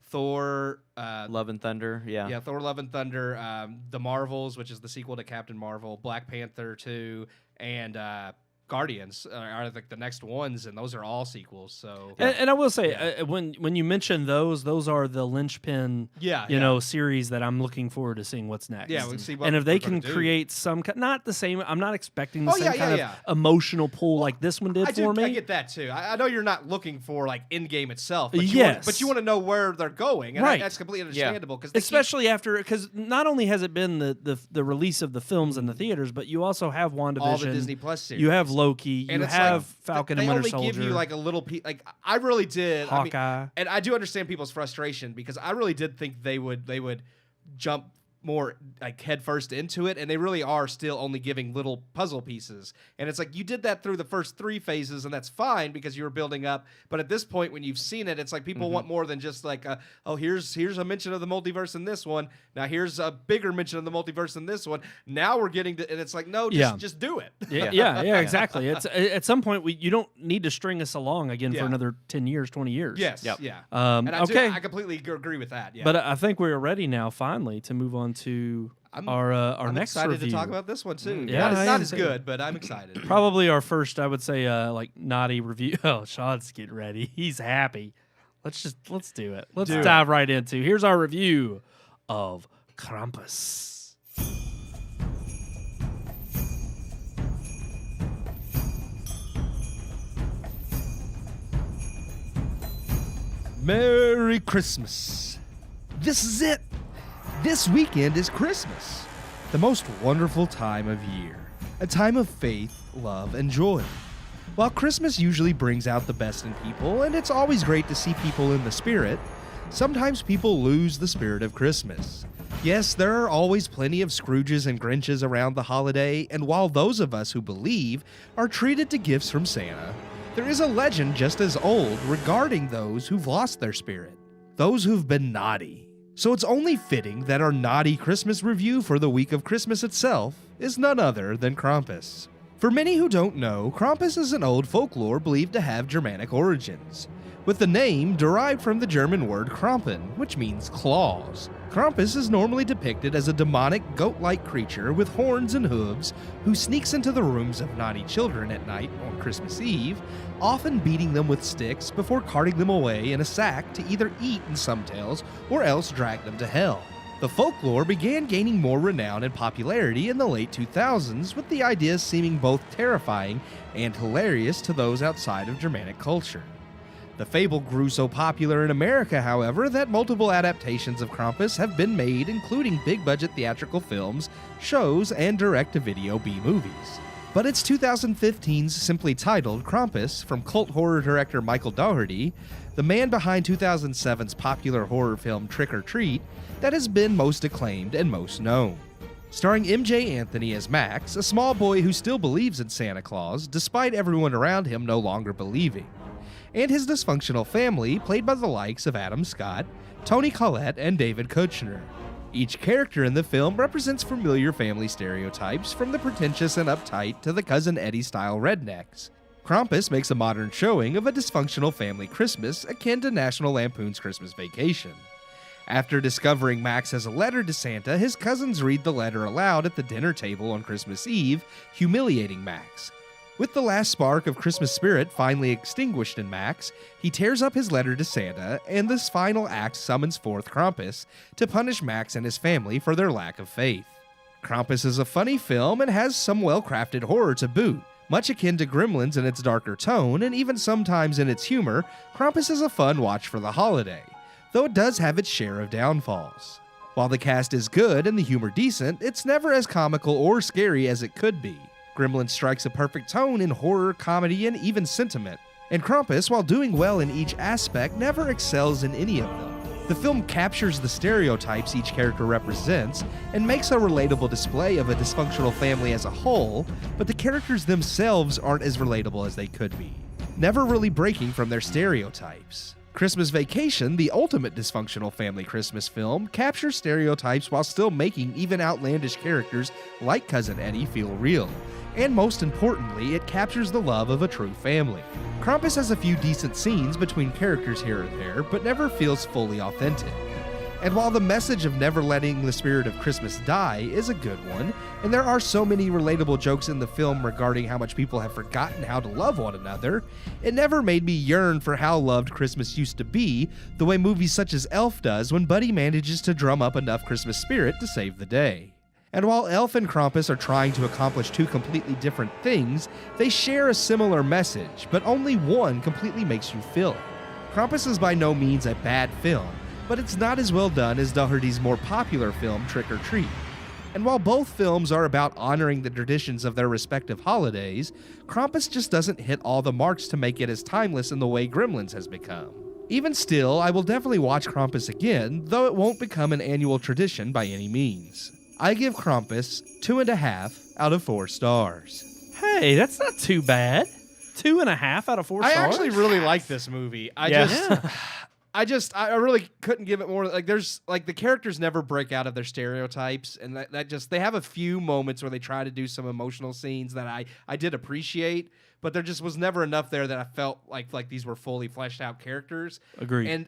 [SPEAKER 4] Thor,
[SPEAKER 6] Love and Thunder,
[SPEAKER 4] Thor, Love and Thunder, The Marvels, which is the sequel to Captain Marvel, Black Panther 2, and Guardians are like the next ones, and those are all sequels. So,
[SPEAKER 2] and I will say, when you mention those are the linchpin, series that I'm looking forward to seeing what's next.
[SPEAKER 4] Yeah, we'll see.
[SPEAKER 2] And if they can create some, not the same, I'm not expecting the same kind of emotional pull like this one did for me.
[SPEAKER 4] I get that too. I know you're not looking for like Endgame itself, but you want to know where they're going, and that's completely understandable. Because
[SPEAKER 2] especially because not only has it been the release of the films in the theaters, but you also have WandaVision,
[SPEAKER 4] all the Disney Plus series.
[SPEAKER 2] You have Loki,
[SPEAKER 4] and
[SPEAKER 2] you have Falcon and Winter Soldier.
[SPEAKER 4] They only give you like a little piece. Like, I really did.
[SPEAKER 2] Hawkeye.
[SPEAKER 4] And I do understand people's frustration because I really did think they would jump more like headfirst into it, and they really are still only giving little puzzle pieces. And it's like, you did that through the first 3 phases, and that's fine because you were building up. But at this point, when you've seen it, it's like people want more than just like, here's a mention of the multiverse in this one. Now here's a bigger mention of the multiverse in this one. Now we're getting to, and it's like, no, just do it.
[SPEAKER 2] Yeah, exactly. It's at some point you don't need to string us along again for another 10 years, 20 years.
[SPEAKER 4] Yes.
[SPEAKER 6] Yep.
[SPEAKER 4] Yeah.
[SPEAKER 2] And
[SPEAKER 4] I completely agree with that. Yeah.
[SPEAKER 2] But I think we're ready now, finally, to move on to our next
[SPEAKER 4] excited
[SPEAKER 2] review.
[SPEAKER 4] to talk about this one too.
[SPEAKER 2] Yeah,
[SPEAKER 4] not as good, but I'm excited.
[SPEAKER 2] Probably our first, I would say, like naughty review. Oh, Sean's getting ready. He's happy. Let's do it. Let's dive right into. Here's our review of Krampus.
[SPEAKER 3] Merry Christmas. This is it. This weekend is Christmas, the most wonderful time of year, a time of faith, love, and joy. While Christmas usually brings out the best in people, and it's always great to see people in the spirit, sometimes people lose the spirit of Christmas. Yes, there are always plenty of Scrooges and Grinches around the holiday, and while those of us who believe are treated to gifts from Santa, there is a legend just as old regarding those who've lost their spirit, those who've been naughty. So it's only fitting that our naughty Christmas review for the week of Christmas itself is none other than Krampus. For many who don't know, Krampus is an old folklore believed to have Germanic origins, with the name derived from the German word Krampen, which means claws. Krampus is normally depicted as a demonic goat-like creature with horns and hooves who sneaks into the rooms of naughty children at night on Christmas Eve, often beating them with sticks before carting them away in a sack to either eat in some tales or else drag them to hell. The folklore began gaining more renown and popularity in the late 2000s, with the idea seeming both terrifying and hilarious to those outside of Germanic culture. The fable grew so popular in America, however, that multiple adaptations of Krampus have been made, including big-budget theatrical films, shows, and direct-to-video B-movies. But it's 2015's simply titled Krampus from cult horror director Michael Dougherty, the man behind 2007's popular horror film Trick or Treat, that has been most acclaimed and most known. Starring MJ Anthony as Max, a small boy who still believes in Santa Claus, despite everyone around him no longer believing, and his dysfunctional family, played by the likes of Adam Scott, Toni Collette, and David Koechner. Each character in the film represents familiar family stereotypes, from the pretentious and uptight to the Cousin Eddie-style rednecks. Krampus makes a modern showing of a dysfunctional family Christmas akin to National Lampoon's Christmas Vacation. After discovering Max has a letter to Santa, his cousins read the letter aloud at the dinner table on Christmas Eve, humiliating Max. With the last spark of Christmas spirit finally extinguished in Max, he tears up his letter to Santa, and this final act summons forth Krampus to punish Max and his family for their lack of faith. Krampus is a funny film and has some well-crafted horror to boot. Much akin to Gremlins in its darker tone, and even sometimes in its humor, Krampus is a fun watch for the holiday, though it does have its share of downfalls. While the cast is good and the humor decent, it's never as comical or scary as it could be. Gremlins strikes a perfect tone in horror, comedy, and even sentiment, and Krampus, while doing well in each aspect, never excels in any of them. The film captures the stereotypes each character represents and makes a relatable display of a dysfunctional family as a whole, but the characters themselves aren't as relatable as they could be, never really breaking from their stereotypes. Christmas Vacation, the ultimate dysfunctional family Christmas film, captures stereotypes while still making even outlandish characters like Cousin Eddie feel real. And most importantly, it captures the love of a true family. Krampus has a few decent scenes between characters here and there, but never feels fully authentic. And while the message of never letting the spirit of Christmas die is a good one, and there are so many relatable jokes in the film regarding how much people have forgotten how to love one another, it never made me yearn for how loved Christmas used to be, the way movies such as Elf does when Buddy manages to drum up enough Christmas spirit to save the day. And while Elf and Krampus are trying to accomplish two completely different things, they share a similar message, but only one completely makes you feel it. Krampus is by no means a bad film, but it's not as well done as Dougherty's more popular film Trick or Treat. And while both films are about honoring the traditions of their respective holidays, Krampus just doesn't hit all the marks to make it as timeless in the way Gremlins has become. Even still, I will definitely watch Krampus again, though it won't become an annual tradition by any means. I give Krampus 2.5 out of 4 stars.
[SPEAKER 2] Hey, that's not too bad. 2.5 out of 4
[SPEAKER 4] I
[SPEAKER 2] stars.
[SPEAKER 4] actually really like this movie. I really couldn't give it more. Like, there's like the characters never break out of their stereotypes, and that just, they have a few moments where they try to do some emotional scenes that I did appreciate, but there just was never enough there that I felt like these were fully fleshed out characters.
[SPEAKER 2] Agreed.
[SPEAKER 4] And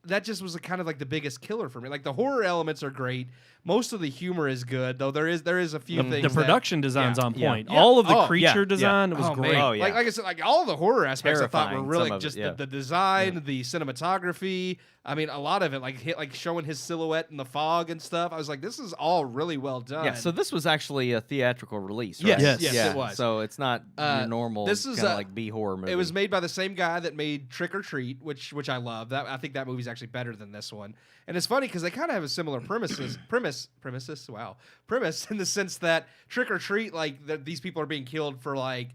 [SPEAKER 4] that just was kind of like the biggest killer for me. Like, the horror elements are great, Most of the humor is good, though. There is a few things.
[SPEAKER 2] The production design's
[SPEAKER 4] yeah.
[SPEAKER 2] on point.
[SPEAKER 4] Yeah.
[SPEAKER 2] All of the
[SPEAKER 4] Oh,
[SPEAKER 2] creature design was
[SPEAKER 4] Oh,
[SPEAKER 2] great.
[SPEAKER 4] man.
[SPEAKER 6] Oh, yeah.
[SPEAKER 4] Like I said, like all the horror aspects I thought were
[SPEAKER 6] Terrifying,
[SPEAKER 4] really
[SPEAKER 6] some of
[SPEAKER 4] just
[SPEAKER 6] it, yeah.
[SPEAKER 4] the design, the cinematography. I mean, a lot of it, like showing his silhouette in the fog and stuff. I was like, this is all really well done.
[SPEAKER 6] Yeah, so this was actually a theatrical release, right?
[SPEAKER 4] Yes,
[SPEAKER 6] yeah.
[SPEAKER 4] it was.
[SPEAKER 6] So it's not your normal
[SPEAKER 4] this is
[SPEAKER 6] kind of
[SPEAKER 4] a-
[SPEAKER 6] like B horror movie.
[SPEAKER 4] It was made by the same guy that made Trick or Treat, which I love. That I think that movie's actually better than this one. And it's funny because they kind of have a similar premise in the sense that Trick or Treat, like these people are being killed for like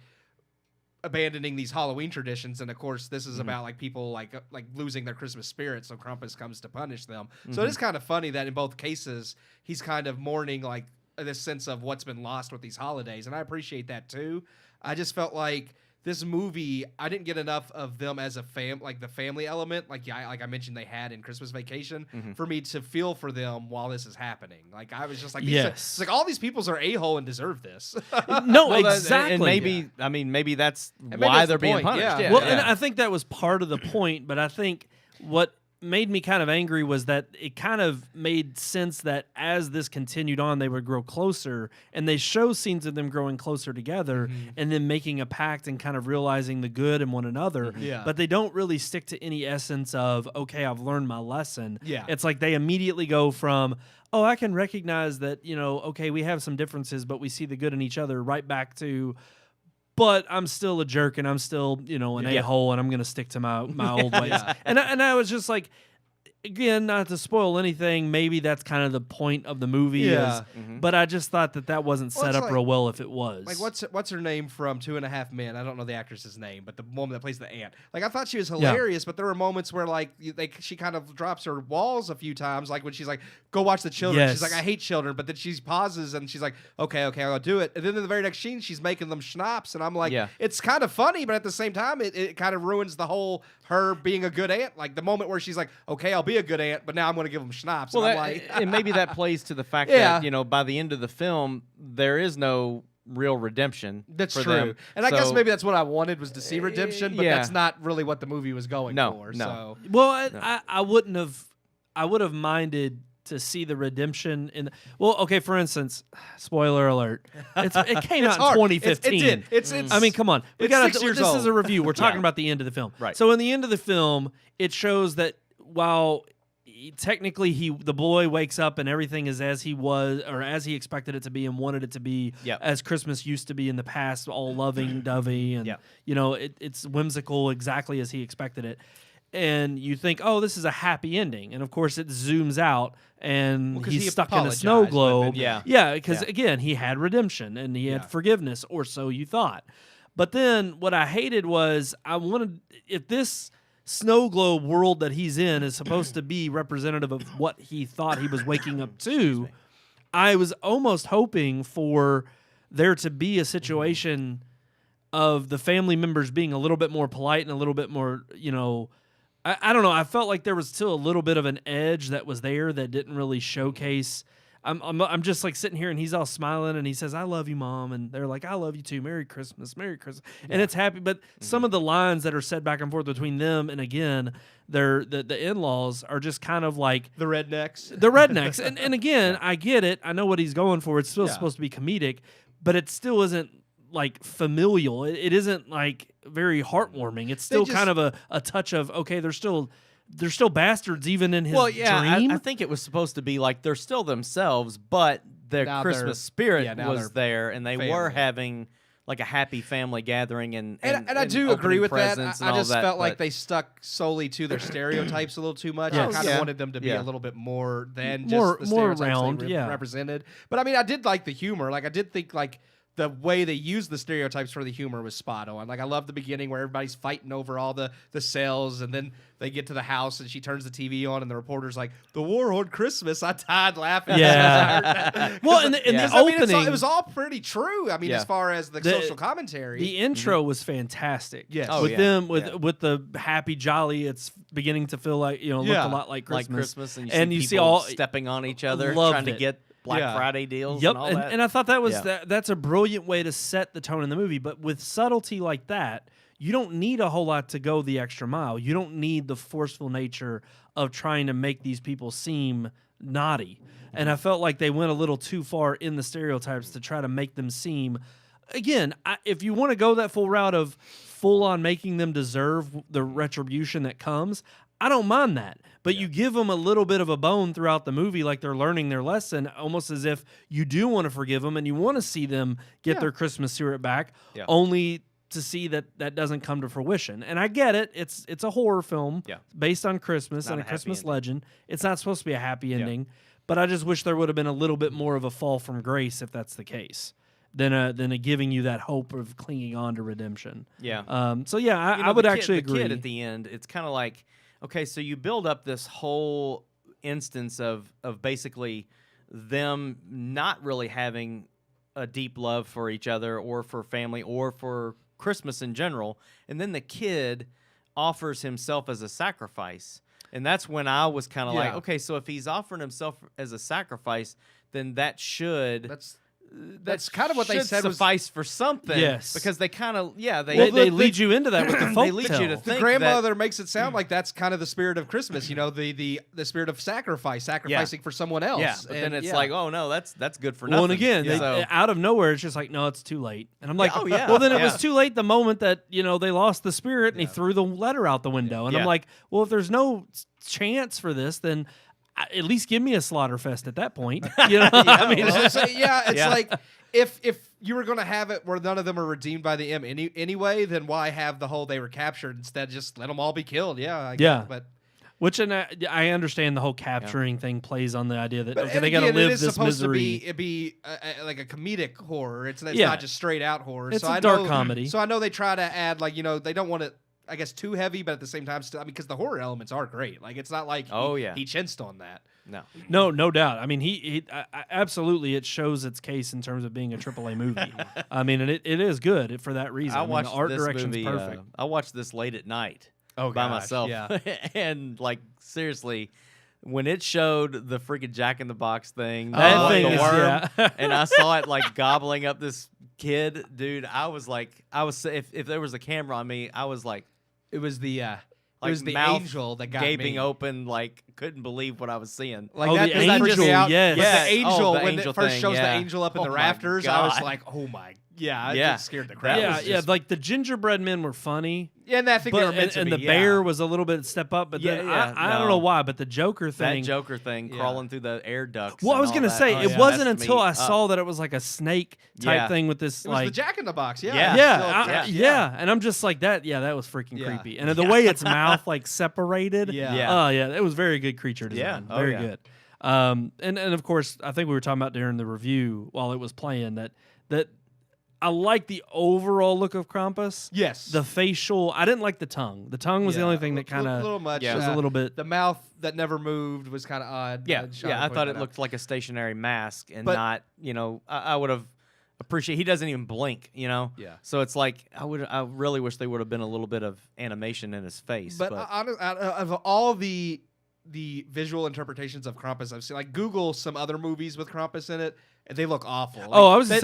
[SPEAKER 4] abandoning these Halloween traditions, and of course this is about like people like losing their Christmas spirit, so Krampus comes to punish them. So it is kind of funny that in both cases he's kind of mourning like this sense of what's been lost with these holidays, and I appreciate that too. I just felt like this movie, I didn't get enough of them as a like the family element, like I mentioned they had in Christmas Vacation, for me to feel for them while this is happening. Like I was just like, it's like all these peoples are a-hole and deserve this.
[SPEAKER 2] No,
[SPEAKER 6] Well,
[SPEAKER 2] exactly.
[SPEAKER 6] And maybe I mean maybe that's
[SPEAKER 4] maybe
[SPEAKER 6] why
[SPEAKER 4] that's
[SPEAKER 6] they're
[SPEAKER 4] the
[SPEAKER 6] being
[SPEAKER 4] point,
[SPEAKER 6] punished.
[SPEAKER 4] yeah.
[SPEAKER 6] Yeah.
[SPEAKER 2] Well,
[SPEAKER 6] yeah.
[SPEAKER 2] and I think that was part of the point, but I think what made me kind of angry was that it kind of made sense that as this continued on, they would grow closer, and they show scenes of them growing closer together and then making a pact and kind of realizing the good in one another.
[SPEAKER 4] Yeah.
[SPEAKER 2] But they don't really stick to any essence of, okay, I've learned my lesson.
[SPEAKER 4] Yeah.
[SPEAKER 2] It's like they immediately go from, oh, I can recognize that, okay, we have some differences, but we see the good in each other, right back to, but I'm still a jerk and I'm still, an a-hole, and I'm going to stick to my old ways. And I was just like, again, not to spoil anything, maybe that's kind of the point of the movie.
[SPEAKER 4] Yeah.
[SPEAKER 2] But I just thought that wasn't set
[SPEAKER 4] it's
[SPEAKER 2] up
[SPEAKER 4] like-
[SPEAKER 2] real well if it was.
[SPEAKER 4] Like what's her name from 2.5 Men? I don't know the actress's name, but the woman that plays the aunt. Like I thought she was hilarious, but there were moments where she kind of drops her walls a few times. Like when she's like, "Go watch the children."
[SPEAKER 2] Yes.
[SPEAKER 4] She's like, "I hate children," but then she pauses and she's like, "Okay, I'll do it." And then in the very next scene, she's making them schnapps, and I'm like, it's kind of funny, but at the same time, it kind of ruins the whole her being a good aunt. Like the moment where she's like, "Okay, I'll be a good aunt," but now I'm going to give them schnapps.
[SPEAKER 6] Well,
[SPEAKER 4] and I'm like,
[SPEAKER 6] and maybe that plays to the fact
[SPEAKER 4] Yeah.
[SPEAKER 6] that by the end of the film there is no real redemption.
[SPEAKER 4] That's
[SPEAKER 6] for
[SPEAKER 4] true.
[SPEAKER 6] them.
[SPEAKER 4] And I guess
[SPEAKER 6] So-
[SPEAKER 4] maybe that's what I wanted was to see redemption, but
[SPEAKER 6] yeah.
[SPEAKER 4] that's not really what the movie was going for.
[SPEAKER 6] No.
[SPEAKER 4] So
[SPEAKER 2] well, I wouldn't have. I would have minded to see the redemption in. Well, okay, for instance, spoiler alert. It came out in
[SPEAKER 4] hard.
[SPEAKER 2] 2015.
[SPEAKER 4] It did. It's
[SPEAKER 2] I mean, come on.
[SPEAKER 4] it's
[SPEAKER 2] Gotta,
[SPEAKER 4] 6 years
[SPEAKER 2] this is
[SPEAKER 4] old.
[SPEAKER 2] a review. We're talking about the end of the film.
[SPEAKER 6] Right.
[SPEAKER 2] So in the end of the film, it shows that while technically the boy wakes up and everything is as he was or as he expected it to be and wanted it to be,
[SPEAKER 6] Yep.
[SPEAKER 2] as Christmas used to be in the past, all loving dovey and
[SPEAKER 6] Yep.
[SPEAKER 2] it's whimsical exactly as he expected it. And you think, oh, this is a happy ending. And of course it zooms out and
[SPEAKER 4] 'cause
[SPEAKER 2] he's
[SPEAKER 4] he
[SPEAKER 2] stuck in a
[SPEAKER 4] apologized,
[SPEAKER 2] snow
[SPEAKER 4] but
[SPEAKER 2] globe.
[SPEAKER 6] then-
[SPEAKER 2] Yeah, because
[SPEAKER 6] Yeah.
[SPEAKER 2] again, he had redemption and he had
[SPEAKER 4] Yeah.
[SPEAKER 2] forgiveness, or so you thought. But then what I hated was if this snow globe world that he's in is supposed to be representative of what he thought he was waking up to, I was almost hoping for there to be a situation of the family members being a little bit more polite and a little bit more, I don't know. I felt like there was still a little bit of an edge that was there that didn't really showcase. I'm just like sitting here and he's all smiling and he says, "I love you, Mom," and they're like, "I love you too. Merry Christmas, Merry Christmas," and it's happy. But some of the lines that are said back and forth between them and again, the in-laws are just kind of like
[SPEAKER 4] the rednecks.
[SPEAKER 2] the rednecks. And again, I get it. I know what he's going for. It's still supposed to be comedic, but it still isn't like familial. It isn't like very heartwarming. It's still kind of a touch of, okay, they're still bastards even in his dream.
[SPEAKER 6] I think it was supposed to be like they're still themselves, but their
[SPEAKER 4] Now
[SPEAKER 6] Christmas
[SPEAKER 4] they're-
[SPEAKER 6] spirit
[SPEAKER 4] yeah, now
[SPEAKER 6] was
[SPEAKER 4] they're
[SPEAKER 6] there, and they were
[SPEAKER 4] family.
[SPEAKER 6] having like a happy family gathering and
[SPEAKER 4] I do
[SPEAKER 6] opening
[SPEAKER 4] agree with that.
[SPEAKER 6] presents
[SPEAKER 4] I
[SPEAKER 6] and all
[SPEAKER 4] just
[SPEAKER 6] that,
[SPEAKER 4] felt like
[SPEAKER 6] but-
[SPEAKER 4] they stuck solely to their stereotypes a little too much.
[SPEAKER 2] Yes.
[SPEAKER 4] I kind of
[SPEAKER 6] Yeah.
[SPEAKER 4] wanted them to be
[SPEAKER 6] Yeah.
[SPEAKER 4] a little bit more than
[SPEAKER 2] More-
[SPEAKER 4] just the
[SPEAKER 2] more
[SPEAKER 4] stereotypes
[SPEAKER 2] round,
[SPEAKER 4] they
[SPEAKER 2] yeah.
[SPEAKER 4] represented. But I mean, I did like the humor. Like I did think like the way they used the stereotypes for the humor was spot on. Like I love the beginning where everybody's fighting over all the cells, and then they get to the house and she turns the TV on and the reporter's like, "The war on Christmas." I died laughing.
[SPEAKER 2] Yeah. Well, in the
[SPEAKER 4] Because, I mean,
[SPEAKER 2] opening,
[SPEAKER 4] it was all pretty true. I mean,
[SPEAKER 6] Yeah.
[SPEAKER 4] as far as the social commentary.
[SPEAKER 2] the intro was fantastic.
[SPEAKER 4] Yes.
[SPEAKER 6] Oh,
[SPEAKER 2] with
[SPEAKER 6] yeah.
[SPEAKER 2] them with
[SPEAKER 6] Yeah.
[SPEAKER 2] with the happy jolly, it's beginning to feel like look
[SPEAKER 4] Yeah.
[SPEAKER 2] a lot like Christmas.
[SPEAKER 6] like Christmas, and
[SPEAKER 2] And
[SPEAKER 6] you
[SPEAKER 2] you
[SPEAKER 6] see
[SPEAKER 2] see
[SPEAKER 6] people
[SPEAKER 2] all-
[SPEAKER 6] stepping on each other,
[SPEAKER 2] Loved
[SPEAKER 6] trying to
[SPEAKER 2] it.
[SPEAKER 6] get Black
[SPEAKER 4] Yeah.
[SPEAKER 6] Friday deals.
[SPEAKER 2] Yep,
[SPEAKER 6] and all that.
[SPEAKER 2] and I thought that was
[SPEAKER 6] Yeah.
[SPEAKER 2] that's a brilliant way to set the tone in the movie. But with subtlety like that, you don't need a whole lot to go the extra mile. You don't need the forceful nature of trying to make these people seem naughty. And I felt like they went a little too far in the stereotypes to try to make them seem, again, if you want to go that full route of full on making them deserve the retribution that comes, I don't mind that. But you give them a little bit of a bone throughout the movie, like they're learning their lesson, almost as if you do want to forgive them and you want to see them get their Christmas spirit back, only to see that doesn't come to fruition. And I get it. It's a horror film based on Christmas and a Christmas legend. It's not supposed to be a happy ending. But I just wish there would have been a little bit more of a fall from grace if that's the case, than a giving you that hope of clinging on to redemption. Yeah. I would actually agree.
[SPEAKER 6] The kid at the end, it's kind of like, okay, so you build up this whole instance of basically them not really having a deep love for each other or for family or for Christmas in general, and then the kid offers himself as a sacrifice. And that's when I was kind of like, okay, so if he's offering himself as a sacrifice, then that should
[SPEAKER 4] that's kind of what they said
[SPEAKER 6] suffice for something.
[SPEAKER 2] Yes,
[SPEAKER 6] because they kind of
[SPEAKER 2] they lead you into that with the folk
[SPEAKER 6] they lead you to think
[SPEAKER 4] the grandmother makes it sound like that's kind of the spirit of Christmas. You know, the spirit of sacrificing for someone else.
[SPEAKER 6] Yeah, but then it's like, oh no, that's good for nothing.
[SPEAKER 2] Well, and again,
[SPEAKER 6] so,
[SPEAKER 2] out of nowhere, it's just like, no, it's too late. And I'm like,
[SPEAKER 6] oh yeah.
[SPEAKER 2] Well, then it was too late the moment that they lost the spirit and he threw the letter out the window. And I'm like, well, if there's no chance for this, then at least give me a Slaughterfest at that point. I mean,
[SPEAKER 4] it's like if you were going to have it where none of them are redeemed by the M anyway, then why have the whole they were captured instead? Just let them all be killed. But
[SPEAKER 2] which I understand the whole capturing thing plays on the idea that they got
[SPEAKER 4] to
[SPEAKER 2] live
[SPEAKER 4] this
[SPEAKER 2] misery.
[SPEAKER 4] It'd be like a comedic horror. It's not just straight out horror.
[SPEAKER 2] It's a dark comedy.
[SPEAKER 4] So I know they try to add they don't want it, I guess, too heavy, but at the same time, still, because the horror elements are great. Like, it's not like he chinced on that.
[SPEAKER 2] No doubt. I mean, he absolutely, it shows its case in terms of being a AAA movie. I mean, and it is good for that reason. The art direction's perfect.
[SPEAKER 6] I watched this late at night by myself. Yeah. And, like, seriously, when it showed the freaking Jack in the Box thing, the worm, and I saw it, like, gobbling up this kid, dude, I was if there was a camera on me, I was like,
[SPEAKER 4] it was the
[SPEAKER 6] like
[SPEAKER 4] it was the
[SPEAKER 6] mouth
[SPEAKER 4] angel that got
[SPEAKER 6] gaping
[SPEAKER 4] me.
[SPEAKER 6] Open, like couldn't believe what I was seeing.
[SPEAKER 4] Like
[SPEAKER 2] the angel, yes.
[SPEAKER 4] The angel,
[SPEAKER 6] the
[SPEAKER 4] when
[SPEAKER 6] angel
[SPEAKER 4] it first
[SPEAKER 6] thing,
[SPEAKER 4] shows the angel up in the rafters, I was like, oh my, it just scared the crap.
[SPEAKER 2] Like the gingerbread men were funny.
[SPEAKER 4] Yeah, and I think they were meant to be.
[SPEAKER 2] And the bear was a little bit step up, but then I don't know why, but the Joker thing.
[SPEAKER 6] That Joker thing crawling through the air ducts.
[SPEAKER 2] Well, I was going to say, it wasn't until I saw that it was like a snake type thing with this,
[SPEAKER 4] it was the Jack in the Box,
[SPEAKER 2] yeah. And I'm just like, that was freaking creepy. And the way its mouth, like, separated. It was very good creature design. Very good. And of course, I think we were talking about during the review while it was playing that I like the overall look of Krampus.
[SPEAKER 4] Yes.
[SPEAKER 2] The facial, I didn't like the tongue. The tongue was the only thing that kind of was a little bit.
[SPEAKER 4] The mouth that never moved was kind of odd.
[SPEAKER 6] I thought it looked like a stationary mask and not, I would have appreciated. He doesn't even blink, Yeah. So it's like I really wish there would have been a little bit of animation in his face.
[SPEAKER 4] But out of all the visual interpretations of Krampus I've seen, like Google some other movies with Krampus in it, and they look awful. Like,
[SPEAKER 2] I was saying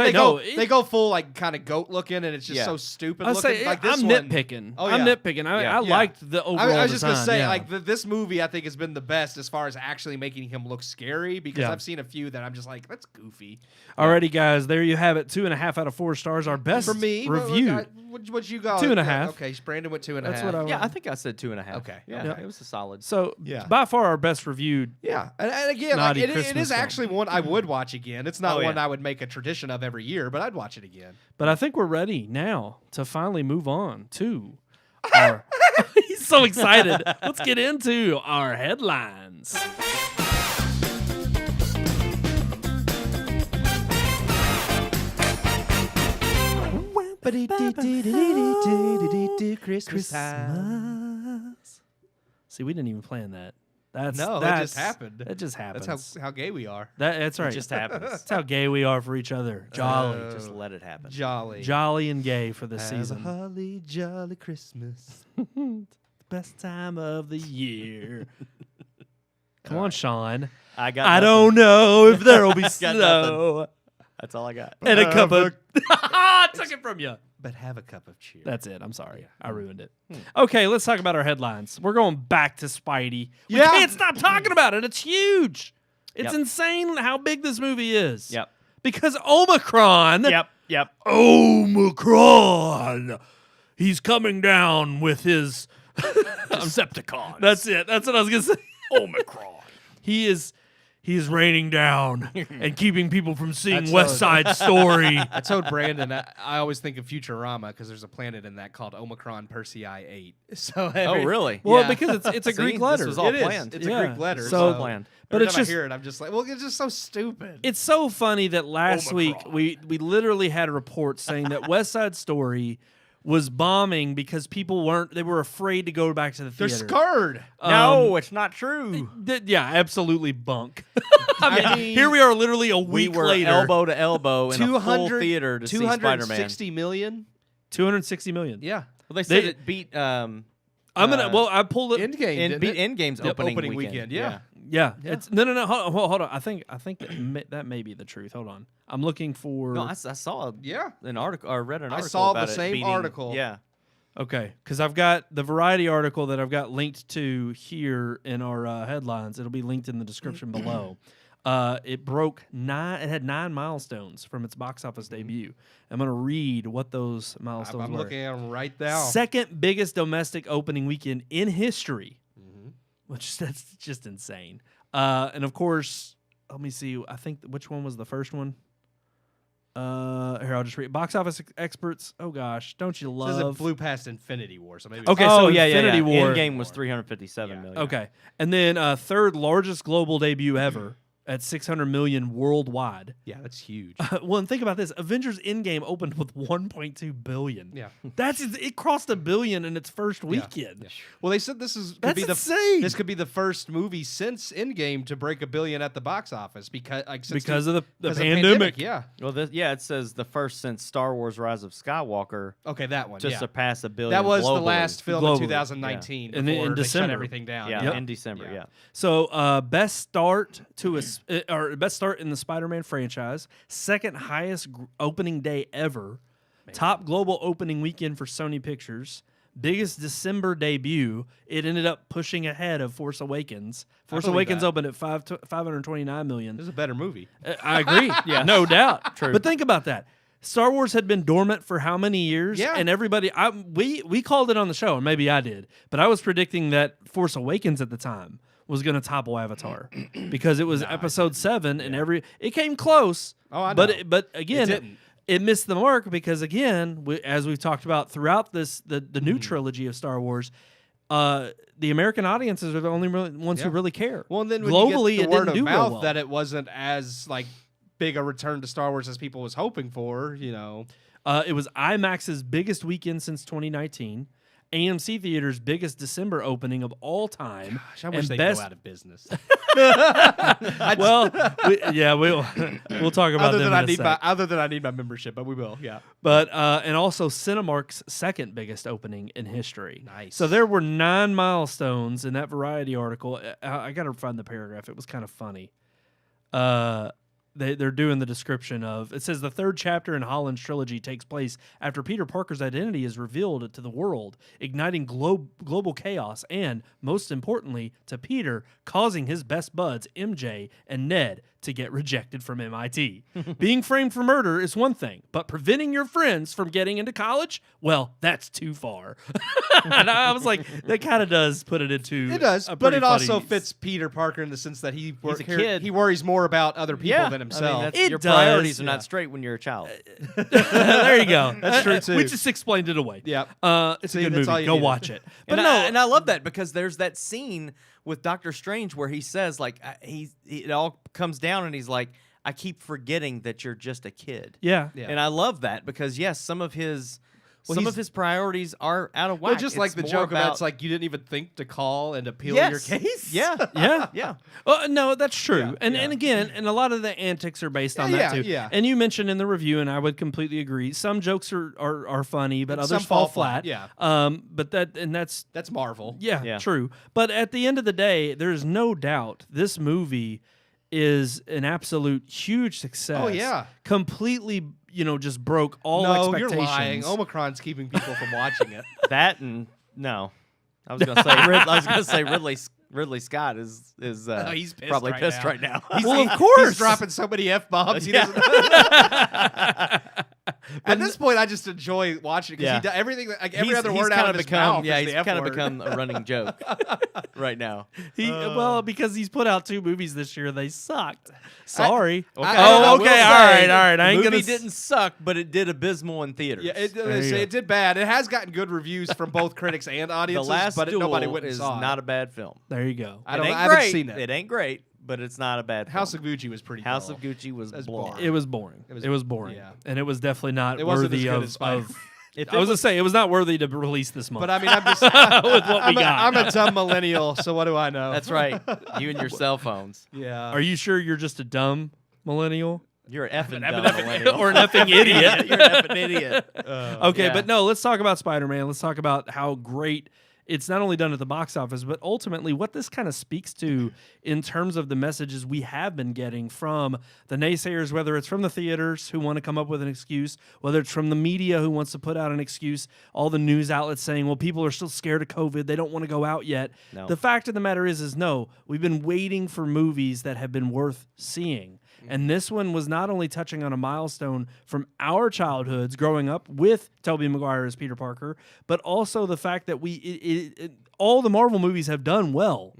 [SPEAKER 4] they go full like kind of goat looking, and it's just so stupid looking. Like this
[SPEAKER 2] I'm nitpicking. I'm nitpicking. I liked the overall
[SPEAKER 4] I was just
[SPEAKER 2] design,
[SPEAKER 4] gonna say like this movie I think has been the best as far as actually making him look scary, because I've seen a few that I'm just like, that's goofy.
[SPEAKER 2] Alrighty, guys, there you have it. 2.5 out of 4 stars. Our best
[SPEAKER 4] for me
[SPEAKER 2] review.
[SPEAKER 4] What you got?
[SPEAKER 2] 2.5.
[SPEAKER 4] Okay, Brandon went 2.5.
[SPEAKER 2] That's what
[SPEAKER 6] I think I said 2.5.
[SPEAKER 4] Okay.
[SPEAKER 6] Yeah, it was a solid.
[SPEAKER 2] So by far our best reviewed.
[SPEAKER 4] Yeah, and again, like, it is actually one I would watch again. It's not one I would make a tradition of every year, but I'd watch it again.
[SPEAKER 2] But I think we're ready now to finally move on to our. He's so excited. Let's get into our headlines.
[SPEAKER 4] Christmas time.
[SPEAKER 2] See, we didn't even plan that.
[SPEAKER 4] It just happened.
[SPEAKER 2] It just happens.
[SPEAKER 4] That's how gay we are.
[SPEAKER 2] That's right.
[SPEAKER 6] It just happens.
[SPEAKER 2] That's how gay we are for each other. Jolly.
[SPEAKER 6] Just let it happen.
[SPEAKER 2] Jolly and gay for the season.
[SPEAKER 4] Have a holly jolly Christmas.
[SPEAKER 2] The best time of the year. Come on, Sean.
[SPEAKER 6] I
[SPEAKER 2] don't know if there'll be snow.
[SPEAKER 6] That's all I got.
[SPEAKER 2] And a cup of... I took it from you.
[SPEAKER 4] But have a cup of cheer.
[SPEAKER 2] That's it. I'm sorry. I ruined it. Okay, let's talk about our headlines. We're going back to Spidey. We can't stop talking about it. It's huge. It's insane how big this movie is.
[SPEAKER 6] Yep.
[SPEAKER 2] Because Omicron.
[SPEAKER 6] Yep.
[SPEAKER 2] Omicron. He's coming down with his Decepticons. That's it. That's what I was gonna say. Omicron. He is raining down and keeping people from seeing
[SPEAKER 4] That's
[SPEAKER 2] West Side Story.
[SPEAKER 4] I told Brandon I always think of Futurama because there's a planet in that called Omicron Persei 8. So
[SPEAKER 6] Oh, really?
[SPEAKER 2] Well,
[SPEAKER 4] Yeah.
[SPEAKER 2] because it's a
[SPEAKER 6] See,
[SPEAKER 2] Greek letter.
[SPEAKER 6] This was all
[SPEAKER 4] It is.
[SPEAKER 6] planned.
[SPEAKER 4] It's
[SPEAKER 2] Yeah.
[SPEAKER 4] a Greek letter.
[SPEAKER 2] So-
[SPEAKER 6] So planned.
[SPEAKER 2] But
[SPEAKER 4] Every
[SPEAKER 2] it's
[SPEAKER 4] time
[SPEAKER 2] just
[SPEAKER 4] I hear it, I'm just like, well, it's just so stupid.
[SPEAKER 2] it's so funny that last week we literally had a report saying that West Side Story was bombing because people were afraid to go back to the
[SPEAKER 4] They're
[SPEAKER 2] theater.
[SPEAKER 4] scared.
[SPEAKER 6] No, it's not true.
[SPEAKER 2] Yeah, absolutely bunk.
[SPEAKER 4] I mean,
[SPEAKER 2] Here we are, literally a
[SPEAKER 6] We
[SPEAKER 2] week
[SPEAKER 6] were
[SPEAKER 2] later.
[SPEAKER 6] elbow to elbow in a full
[SPEAKER 4] 200
[SPEAKER 6] theater to see Spider-Man.
[SPEAKER 4] 260 million.
[SPEAKER 2] 260 million.
[SPEAKER 4] Yeah.
[SPEAKER 6] Well, they said
[SPEAKER 2] They-
[SPEAKER 6] it beat
[SPEAKER 2] I'm gonna. Well, I pulled it.
[SPEAKER 4] Endgame.
[SPEAKER 6] beat Endgame's
[SPEAKER 4] Yep,
[SPEAKER 6] opening
[SPEAKER 4] weekend. Yeah.
[SPEAKER 2] Yeah, it's no. Hold on. I think that may be the truth. Hold on. I'm looking for.
[SPEAKER 6] No, I saw
[SPEAKER 4] Yeah.
[SPEAKER 6] an article or read an
[SPEAKER 4] I
[SPEAKER 6] article
[SPEAKER 4] saw
[SPEAKER 6] about
[SPEAKER 4] the
[SPEAKER 6] it
[SPEAKER 4] same
[SPEAKER 6] beating-
[SPEAKER 4] article.
[SPEAKER 6] Yeah.
[SPEAKER 2] Okay, because I've got the Variety article that I've got linked to here in our headlines. It'll be linked in the description below. It broke 9. It had 9 milestones from its box office debut. I'm going to read what those milestones
[SPEAKER 4] I'm
[SPEAKER 2] were.
[SPEAKER 4] looking at them right now.
[SPEAKER 2] Second biggest domestic opening weekend in history, which that's just insane. And of course, let me see. I think which one was the first one. Here, I'll just read. Box office experts. Oh gosh, don't you
[SPEAKER 4] Says it
[SPEAKER 2] love?
[SPEAKER 4] flew past Infinity War, so maybe.
[SPEAKER 2] Okay,
[SPEAKER 6] Oh,
[SPEAKER 2] so
[SPEAKER 6] yeah,
[SPEAKER 2] Infinity War.
[SPEAKER 6] Endgame was 357 million.
[SPEAKER 2] Okay, and then third largest global debut ever at 600 million worldwide.
[SPEAKER 4] Yeah, that's huge.
[SPEAKER 2] Well, and think about this: Avengers Endgame opened with 1.2 billion.
[SPEAKER 4] Yeah.
[SPEAKER 2] It crossed $1 billion in its first weekend.
[SPEAKER 4] Yeah. Well, they said this could
[SPEAKER 2] That's
[SPEAKER 4] be
[SPEAKER 2] insane.
[SPEAKER 4] This could be the first movie since Endgame to break $1 billion at the box office because
[SPEAKER 2] Because of the
[SPEAKER 4] because
[SPEAKER 2] pandemic.
[SPEAKER 4] Yeah.
[SPEAKER 6] Well, it says the first since Star Wars: Rise of Skywalker
[SPEAKER 4] Okay, that one.
[SPEAKER 6] to
[SPEAKER 4] yeah.
[SPEAKER 6] surpass $1 billion.
[SPEAKER 4] That was the
[SPEAKER 6] globally.
[SPEAKER 4] last film
[SPEAKER 2] Globally.
[SPEAKER 4] in 2019
[SPEAKER 2] Yeah. In
[SPEAKER 4] before they
[SPEAKER 2] December.
[SPEAKER 4] shut everything down.
[SPEAKER 6] Yeah, in December. Yeah.
[SPEAKER 2] So, best start best start in the Spider-Man franchise, second highest opening day ever, top global opening weekend for Sony Pictures, biggest December debut. It ended up pushing ahead of Force Awakens. Force
[SPEAKER 4] believe
[SPEAKER 2] Awakens
[SPEAKER 4] that.
[SPEAKER 2] opened at 529 million.
[SPEAKER 4] This is a better movie.
[SPEAKER 2] I agree. Yeah, no doubt.
[SPEAKER 6] True.
[SPEAKER 2] But think about that. Star Wars had been dormant for how many years?
[SPEAKER 4] Yeah.
[SPEAKER 2] And everybody, we called it on the show, and maybe I did, but I was predicting that Force Awakens at the time was going to topple Avatar because it was episode 7, and it came close.
[SPEAKER 4] Oh, I know.
[SPEAKER 2] But again,
[SPEAKER 4] didn't.
[SPEAKER 2] it missed the mark because again, as we've talked about throughout the new trilogy of Star Wars, the American audiences are the only ones who really care.
[SPEAKER 4] Well, and then when
[SPEAKER 2] globally,
[SPEAKER 4] you get
[SPEAKER 2] it
[SPEAKER 4] the word
[SPEAKER 2] didn't
[SPEAKER 4] of
[SPEAKER 2] do
[SPEAKER 4] mouth
[SPEAKER 2] real well.
[SPEAKER 4] that it wasn't as big a return to Star Wars as people was hoping for,
[SPEAKER 2] It was IMAX's biggest weekend since 2019. AMC Theater's biggest December opening of all time.
[SPEAKER 4] Gosh, I wish they'd go out of business.
[SPEAKER 2] Well, we'll talk about
[SPEAKER 4] other
[SPEAKER 2] them
[SPEAKER 4] than
[SPEAKER 2] in
[SPEAKER 4] I
[SPEAKER 2] a
[SPEAKER 4] need
[SPEAKER 2] sec.
[SPEAKER 4] my membership, but we will. Yeah.
[SPEAKER 2] But and also Cinemark's second biggest opening in history.
[SPEAKER 4] Nice.
[SPEAKER 2] So there were 9 milestones in that Variety article. I got to find the paragraph. It was kind of funny. They're doing the description of it says the third chapter in Holland's trilogy takes place after Peter Parker's identity is revealed to the world, igniting global chaos and, most importantly, to Peter, causing his best buds, MJ and Ned, to get rejected from MIT. Being framed for murder is one thing, but preventing your friends from getting into college, well, that's too far. And I was like, that kind of does put it into
[SPEAKER 4] It does,
[SPEAKER 2] a
[SPEAKER 4] but
[SPEAKER 2] pretty
[SPEAKER 4] it also
[SPEAKER 2] funny-
[SPEAKER 4] fits Peter Parker in the sense that
[SPEAKER 6] He's a kid.
[SPEAKER 4] he worries more about other people than himself.
[SPEAKER 6] I mean,
[SPEAKER 2] It
[SPEAKER 6] your
[SPEAKER 2] does,
[SPEAKER 6] priorities are
[SPEAKER 2] yeah.
[SPEAKER 6] not straight when you're a child.
[SPEAKER 2] There you go.
[SPEAKER 4] That's true, too.
[SPEAKER 2] We just explained it away.
[SPEAKER 4] Yep.
[SPEAKER 2] It's
[SPEAKER 4] See,
[SPEAKER 2] a good
[SPEAKER 4] that's all
[SPEAKER 2] movie.
[SPEAKER 4] you
[SPEAKER 2] Go
[SPEAKER 4] needed.
[SPEAKER 2] watch it. But
[SPEAKER 6] And I love that because there's that scene with Doctor Strange where he says it all comes down and he's like, I keep forgetting that you're just a kid.
[SPEAKER 2] yeah.
[SPEAKER 4] Yeah.
[SPEAKER 6] And I love that because yes, some of his
[SPEAKER 4] he's-
[SPEAKER 6] of his priorities are out of whack.
[SPEAKER 4] Well, just like
[SPEAKER 6] It's
[SPEAKER 4] the
[SPEAKER 6] more
[SPEAKER 4] joke about it's like you didn't even think to call and appeal your
[SPEAKER 6] yes.
[SPEAKER 4] case.
[SPEAKER 6] Yeah.
[SPEAKER 2] Yeah.
[SPEAKER 6] Yeah.
[SPEAKER 2] No, that's true.
[SPEAKER 4] Yeah,
[SPEAKER 2] and
[SPEAKER 4] yeah.
[SPEAKER 2] and again, and a lot of the antics are based on
[SPEAKER 4] Yeah,
[SPEAKER 2] that
[SPEAKER 4] yeah,
[SPEAKER 2] too.
[SPEAKER 4] yeah.
[SPEAKER 2] And you mentioned in the review, and I would completely agree. Some jokes are funny, but
[SPEAKER 4] And
[SPEAKER 2] others
[SPEAKER 4] some
[SPEAKER 2] fall
[SPEAKER 4] fall flat,
[SPEAKER 2] flat.
[SPEAKER 4] yeah.
[SPEAKER 2] But that's
[SPEAKER 4] That's Marvel.
[SPEAKER 2] yeah,
[SPEAKER 6] Yeah.
[SPEAKER 2] true. But at the end of the day, there's no doubt this movie is an absolute huge success.
[SPEAKER 4] Oh, yeah.
[SPEAKER 2] Completely, just broke all
[SPEAKER 4] No,
[SPEAKER 2] expectations.
[SPEAKER 4] you're lying. Omicron's keeping people from watching it.
[SPEAKER 6] That and no. I was gonna say Ridley Ridley Scott is
[SPEAKER 4] he's pissed
[SPEAKER 6] probably
[SPEAKER 4] right
[SPEAKER 6] pissed
[SPEAKER 4] now.
[SPEAKER 6] right now.
[SPEAKER 2] Well, of course.
[SPEAKER 4] He's dropping so many F-bombs. At this point, I just enjoy watching because he does everything. Like every other word out of his mouth is
[SPEAKER 6] he's
[SPEAKER 4] the F
[SPEAKER 6] kind of
[SPEAKER 4] word.
[SPEAKER 6] become a running joke right now.
[SPEAKER 2] Well, because he's put out 2 movies this year, they sucked. Sorry.
[SPEAKER 6] Okay.
[SPEAKER 2] Okay,
[SPEAKER 6] I
[SPEAKER 2] all
[SPEAKER 6] will
[SPEAKER 2] right.
[SPEAKER 6] say,
[SPEAKER 2] I
[SPEAKER 6] The
[SPEAKER 2] ain't
[SPEAKER 6] movie
[SPEAKER 2] gonna
[SPEAKER 6] didn't suck, but it did abysmal in theaters.
[SPEAKER 4] Yeah,
[SPEAKER 2] There you go.
[SPEAKER 4] it did bad. It has gotten good reviews from both critics and
[SPEAKER 6] The
[SPEAKER 4] audiences,
[SPEAKER 6] Last
[SPEAKER 4] but
[SPEAKER 6] Duel
[SPEAKER 4] nobody went and
[SPEAKER 6] is
[SPEAKER 4] saw
[SPEAKER 6] not
[SPEAKER 4] it.
[SPEAKER 6] a bad film.
[SPEAKER 2] There you go.
[SPEAKER 4] I
[SPEAKER 6] It
[SPEAKER 4] don't.
[SPEAKER 6] ain't
[SPEAKER 4] I haven't
[SPEAKER 6] great.
[SPEAKER 4] seen it.
[SPEAKER 6] It ain't great, but it's not a bad film.
[SPEAKER 4] House of Gucci was pretty.
[SPEAKER 6] House
[SPEAKER 4] dull.
[SPEAKER 6] of Gucci was
[SPEAKER 4] That's
[SPEAKER 6] blah.
[SPEAKER 4] boring.
[SPEAKER 2] It was boring. It was boring.
[SPEAKER 4] yeah.
[SPEAKER 2] And it was definitely not
[SPEAKER 4] It wasn't
[SPEAKER 2] worthy
[SPEAKER 4] as good
[SPEAKER 2] of.
[SPEAKER 4] as Spider-Man.
[SPEAKER 6] If
[SPEAKER 2] I was going to say, it was not worthy to release this month.
[SPEAKER 4] But I mean, I'm just
[SPEAKER 2] with what we got.
[SPEAKER 4] I'm a dumb millennial, so what do I know?
[SPEAKER 6] That's right. You and your cell phones.
[SPEAKER 4] Yeah.
[SPEAKER 2] Are you sure you're just a dumb millennial?
[SPEAKER 6] You're an effing dumb millennial.
[SPEAKER 2] Or an effing idiot?
[SPEAKER 6] You're an effing idiot.
[SPEAKER 2] Okay,
[SPEAKER 6] Yeah.
[SPEAKER 2] but no, let's talk about Spider-Man. Let's talk about how great it's not only done at the box office, but ultimately what this kind of speaks to in terms of the messages we have been getting from the naysayers, whether it's from the theaters who want to come up with an excuse, whether it's from the media who wants to put out an excuse, all the news outlets saying, well, people are still scared of COVID. They don't want to go out yet.
[SPEAKER 6] No.
[SPEAKER 2] The fact of the matter is no, we've been waiting for movies that have been worth seeing. And this one was not only touching on a milestone from our childhoods growing up with Tobey Maguire as Peter Parker, but also the fact that all the Marvel movies have done well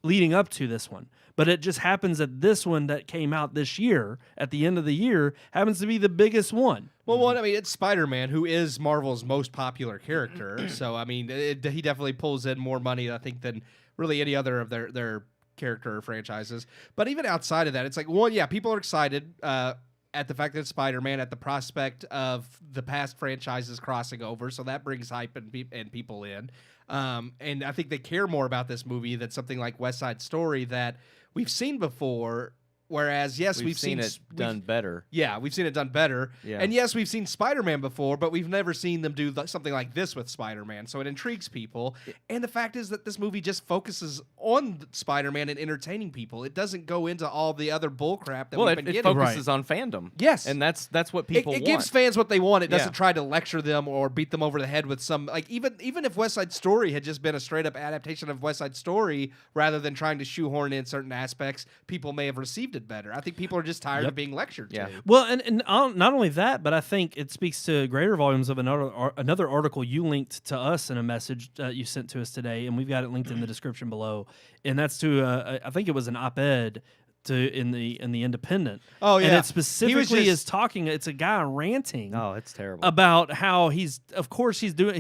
[SPEAKER 2] leading up to this one. But it just happens that this one that came out this year, at the end of the year, happens to be the biggest one.
[SPEAKER 4] Well, I mean, it's Spider-Man, who is Marvel's most popular character. So, I mean, he definitely pulls in more money, I think, than really any other of their character franchises. But even outside of that, it's like, one, yeah, people are excited at the fact that it's Spider-Man, at the prospect of the past franchises crossing over. So that brings hype and people in. And I think they care more about this movie than something like West Side Story that we've seen before. Whereas, yes, we've seen
[SPEAKER 6] it done better.
[SPEAKER 4] Yeah, we've seen it done better.
[SPEAKER 6] Yeah.
[SPEAKER 4] And yes, we've seen Spider-Man before, but we've never seen them do something like this with Spider-Man. So it intrigues people. And the fact is that this movie just focuses on Spider-Man and entertaining people. It doesn't go into all the other bullcrap that we've been
[SPEAKER 6] it
[SPEAKER 4] getting.
[SPEAKER 6] focuses on fandom.
[SPEAKER 4] Yes.
[SPEAKER 6] And that's what people
[SPEAKER 4] It
[SPEAKER 6] want.
[SPEAKER 4] gives fans what they want. It doesn't
[SPEAKER 6] Yeah.
[SPEAKER 4] try to lecture them or beat them over the head with some, like, even if West Side Story had just been a straight up adaptation of West Side Story rather than trying to shoehorn in certain aspects, people may have received it better. I think people are just tired of being lectured
[SPEAKER 6] Yeah.
[SPEAKER 4] to.
[SPEAKER 2] Well, and not only that, but I think it speaks to greater volumes of another article you linked to us in a message you sent to us today, and we've got it linked in the description below. And that's to I think it was an op-ed in the Independent.
[SPEAKER 4] Oh, yeah.
[SPEAKER 2] And
[SPEAKER 4] He
[SPEAKER 2] it
[SPEAKER 4] was
[SPEAKER 2] specifically
[SPEAKER 4] just-
[SPEAKER 2] is talking. It's a guy ranting.
[SPEAKER 6] Oh, it's terrible.
[SPEAKER 2] About how he's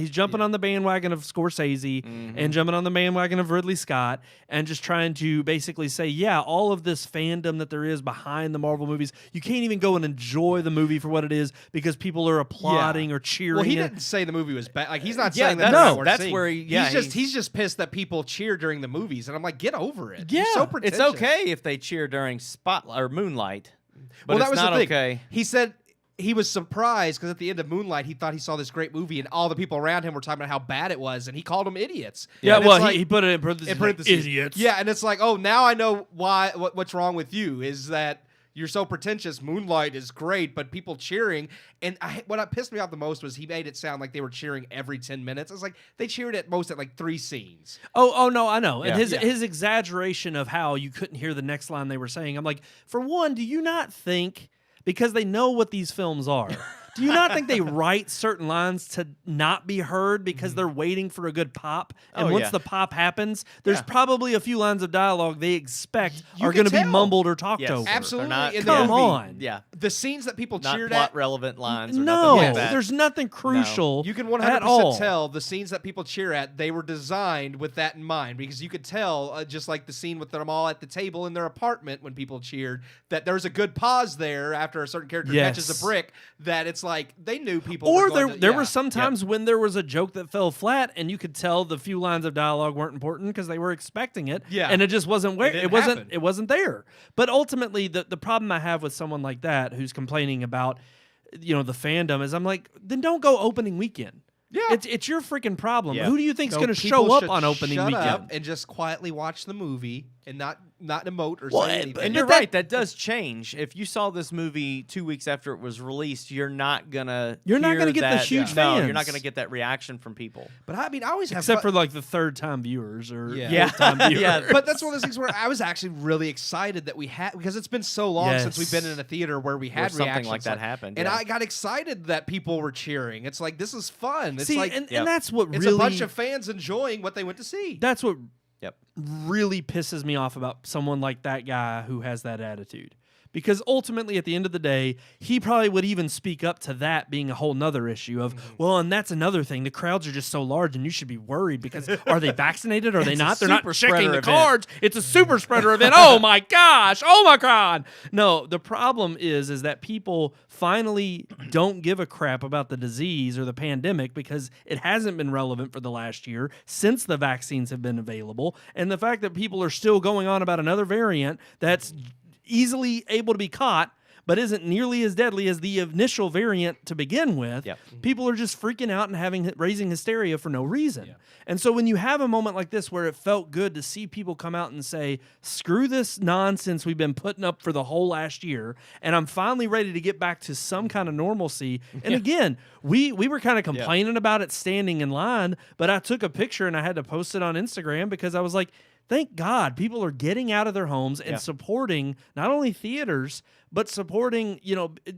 [SPEAKER 2] jumping on the bandwagon of Scorsese and jumping on the bandwagon of Ridley Scott and just trying to basically say, yeah, all of this fandom that there is behind the Marvel movies, you can't even go and enjoy the movie for what it is because people are applauding or cheering.
[SPEAKER 4] Well, he
[SPEAKER 2] it.
[SPEAKER 4] didn't say the movie was bad. Like, he's not
[SPEAKER 6] Yeah,
[SPEAKER 4] saying that.
[SPEAKER 6] that's-
[SPEAKER 4] it's not worth
[SPEAKER 6] that's
[SPEAKER 4] seeing.
[SPEAKER 6] where
[SPEAKER 4] he's just pissed that people cheer during the movies, and I'm like, get over it.
[SPEAKER 2] Yeah.
[SPEAKER 4] You're so
[SPEAKER 6] It's
[SPEAKER 4] pretentious.
[SPEAKER 6] okay if they cheer during Spotlight or Moonlight, but
[SPEAKER 4] Well, that
[SPEAKER 6] it's
[SPEAKER 4] was
[SPEAKER 6] not
[SPEAKER 4] the thing.
[SPEAKER 6] okay.
[SPEAKER 4] He said he was surprised because at the end of Moonlight, he thought he saw this great movie, and all the people around him were talking about how bad it was, and he called them idiots.
[SPEAKER 2] Yeah,
[SPEAKER 4] And
[SPEAKER 2] well,
[SPEAKER 4] it's like-
[SPEAKER 2] he put it in parentheses.
[SPEAKER 4] in parentheses.
[SPEAKER 2] Idiots.
[SPEAKER 4] Yeah, and it's like, oh, now I know what's wrong with you is that you're so pretentious. Moonlight is great, but people cheering. And what pissed me off the most was he made it sound like they were cheering every 10 minutes. It's like they cheered at most at like 3 scenes.
[SPEAKER 2] Oh no, I know. And
[SPEAKER 6] Yeah.
[SPEAKER 2] his exaggeration of how you couldn't hear the next line they were saying. I'm like, for one, do you not think, because they know what these films are, do you not think they write certain lines to not be heard because they're waiting for a good pop? And
[SPEAKER 6] Oh,
[SPEAKER 2] once
[SPEAKER 6] yeah.
[SPEAKER 2] the pop happens, there's probably a few lines of dialogue they expect
[SPEAKER 4] You
[SPEAKER 2] are
[SPEAKER 4] can
[SPEAKER 2] going to be
[SPEAKER 4] tell.
[SPEAKER 2] mumbled or talked
[SPEAKER 6] Yes.
[SPEAKER 2] over.
[SPEAKER 4] Absolutely.
[SPEAKER 6] not-
[SPEAKER 4] in
[SPEAKER 2] Come
[SPEAKER 4] the movie.
[SPEAKER 2] on.
[SPEAKER 6] Yeah,
[SPEAKER 4] The scenes that people
[SPEAKER 6] not
[SPEAKER 4] cheered
[SPEAKER 6] plot
[SPEAKER 4] at.
[SPEAKER 6] relevant lines. Or
[SPEAKER 2] No,
[SPEAKER 6] nothing like that.
[SPEAKER 2] there's nothing crucial.
[SPEAKER 4] You can
[SPEAKER 2] at
[SPEAKER 4] 100%
[SPEAKER 2] all.
[SPEAKER 4] tell the scenes that people cheer at, they were designed with that in mind, because you could tell, just like the scene with them all at the table in their apartment when people cheered, that there's a good pause there after a certain character catches
[SPEAKER 2] Yes.
[SPEAKER 4] a brick, that it's like they knew people
[SPEAKER 2] Or
[SPEAKER 4] were going
[SPEAKER 2] there
[SPEAKER 4] to,
[SPEAKER 2] were some times when there was a joke that fell flat, and you could tell the few lines of dialogue weren't important because they were expecting it,
[SPEAKER 4] Yeah.
[SPEAKER 2] and it just wasn't where
[SPEAKER 4] didn't
[SPEAKER 2] it wasn't.
[SPEAKER 4] happen.
[SPEAKER 2] It wasn't there. But ultimately, the problem I have with someone like that who's complaining about, the fandom is, I'm like, then don't go opening weekend.
[SPEAKER 4] Yeah.
[SPEAKER 2] It's your freaking problem.
[SPEAKER 6] Yeah.
[SPEAKER 2] Who do you think's
[SPEAKER 4] No,
[SPEAKER 2] going to
[SPEAKER 4] people
[SPEAKER 2] show up
[SPEAKER 4] should
[SPEAKER 2] on opening
[SPEAKER 4] shut
[SPEAKER 2] weekend?
[SPEAKER 4] up and just quietly watch the movie and not not emote or say anything.
[SPEAKER 6] And you're right, that does change. If you saw this movie 2 weeks after it was released, you're not gonna
[SPEAKER 2] get the
[SPEAKER 6] that,
[SPEAKER 2] huge
[SPEAKER 6] No,
[SPEAKER 2] fans.
[SPEAKER 6] you're not gonna get that reaction from people.
[SPEAKER 4] But I mean, I always have
[SPEAKER 2] Except
[SPEAKER 4] fun.
[SPEAKER 2] for like the third-time viewers or
[SPEAKER 4] Yeah.
[SPEAKER 2] fourth-time viewers.
[SPEAKER 6] Yeah.
[SPEAKER 4] But that's one of those things where I was actually really excited that we had, because it's been so long since we've been
[SPEAKER 2] Yes.
[SPEAKER 4] in a theater where we
[SPEAKER 6] Where
[SPEAKER 4] had
[SPEAKER 6] something
[SPEAKER 4] reactions
[SPEAKER 6] like that happened,
[SPEAKER 4] and
[SPEAKER 6] yeah.
[SPEAKER 4] I got excited that people were cheering. It's like, this is fun. It's
[SPEAKER 2] See,
[SPEAKER 4] like
[SPEAKER 2] and that's what
[SPEAKER 4] it's
[SPEAKER 2] really
[SPEAKER 4] a bunch of fans enjoying what they went to see.
[SPEAKER 2] that's what
[SPEAKER 6] Yep.
[SPEAKER 2] really pisses me off about someone like that guy who has that attitude. Because ultimately, at the end of the day, he probably would even speak up to that being a whole nother issue of, well, and that's another thing. The crowds are just so large, and you should be worried because are they vaccinated? Are they not? They're not
[SPEAKER 6] super
[SPEAKER 2] checking
[SPEAKER 6] spreader
[SPEAKER 2] the
[SPEAKER 6] event.
[SPEAKER 2] cards. It's a super spreader event. Oh my gosh! Oh my god! No, the problem is that people finally don't give a crap about the disease or the pandemic because it hasn't been relevant for the last year since the vaccines have been available, and the fact that people are still going on about another variant that's easily able to be caught but isn't nearly as deadly as the initial variant to begin with.
[SPEAKER 6] Yep.
[SPEAKER 2] People are just freaking out and raising hysteria for no reason. And so when you have a moment like this where it felt good to see people come out and say, screw this nonsense we've been putting up for the whole last year, and I'm finally ready to get back to some kind of normalcy. And again, we were kind of complaining about it standing in line, but I took a picture and I had to post it on Instagram because I was like, thank God people are getting out of their homes and supporting not only theaters, but supporting,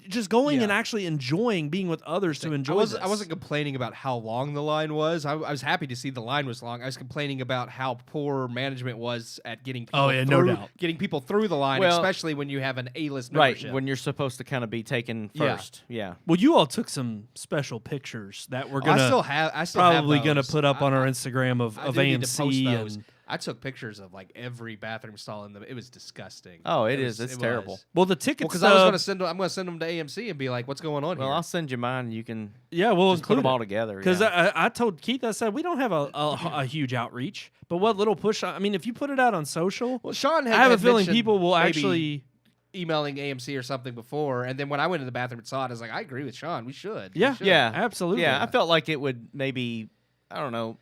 [SPEAKER 2] just going and actually enjoying being with others to enjoy this.
[SPEAKER 4] I wasn't complaining about how long the line was. I was happy to see the line was long. I was complaining about how poor management was at getting people getting people through the line,
[SPEAKER 6] Well,
[SPEAKER 4] especially when you have an A-list
[SPEAKER 6] Right,
[SPEAKER 4] membership.
[SPEAKER 6] when you're supposed to kind of be taken first. Yeah.
[SPEAKER 2] Well, you all took some special pictures that we're
[SPEAKER 4] I
[SPEAKER 2] gonna
[SPEAKER 4] still have
[SPEAKER 2] probably
[SPEAKER 4] have
[SPEAKER 2] going to
[SPEAKER 4] those.
[SPEAKER 2] put up on our Instagram of
[SPEAKER 4] I do need to post
[SPEAKER 2] AMC
[SPEAKER 4] those.
[SPEAKER 2] and.
[SPEAKER 4] I took pictures of like every bathroom stall in the. It was disgusting.
[SPEAKER 6] Oh,
[SPEAKER 4] it
[SPEAKER 6] is.
[SPEAKER 4] was-
[SPEAKER 6] It's terrible.
[SPEAKER 2] Well, the tickets.
[SPEAKER 4] Because I was going to send them. I'm going to send them to AMC and be like, "What's going on
[SPEAKER 6] Well,
[SPEAKER 4] here?"
[SPEAKER 6] I'll send you mine. You can
[SPEAKER 2] we'll
[SPEAKER 6] just put
[SPEAKER 2] include
[SPEAKER 6] them all
[SPEAKER 2] it.
[SPEAKER 6] together.
[SPEAKER 2] Because
[SPEAKER 6] yeah.
[SPEAKER 2] I told Keith, I said we don't have a huge outreach, but what little push? I mean, if you put it out on social,
[SPEAKER 4] Well, Sean
[SPEAKER 2] I
[SPEAKER 4] had
[SPEAKER 2] have a
[SPEAKER 4] had
[SPEAKER 2] feeling
[SPEAKER 4] mentioned
[SPEAKER 2] people will
[SPEAKER 4] maybe
[SPEAKER 2] actually.
[SPEAKER 4] emailing AMC or something before, and then when I went to the bathroom and saw it, I was like, I agree with Sean. We should. We
[SPEAKER 2] Yeah,
[SPEAKER 4] should.
[SPEAKER 6] Yeah.
[SPEAKER 2] absolutely.
[SPEAKER 6] Yeah, I felt like it would maybe, I don't know,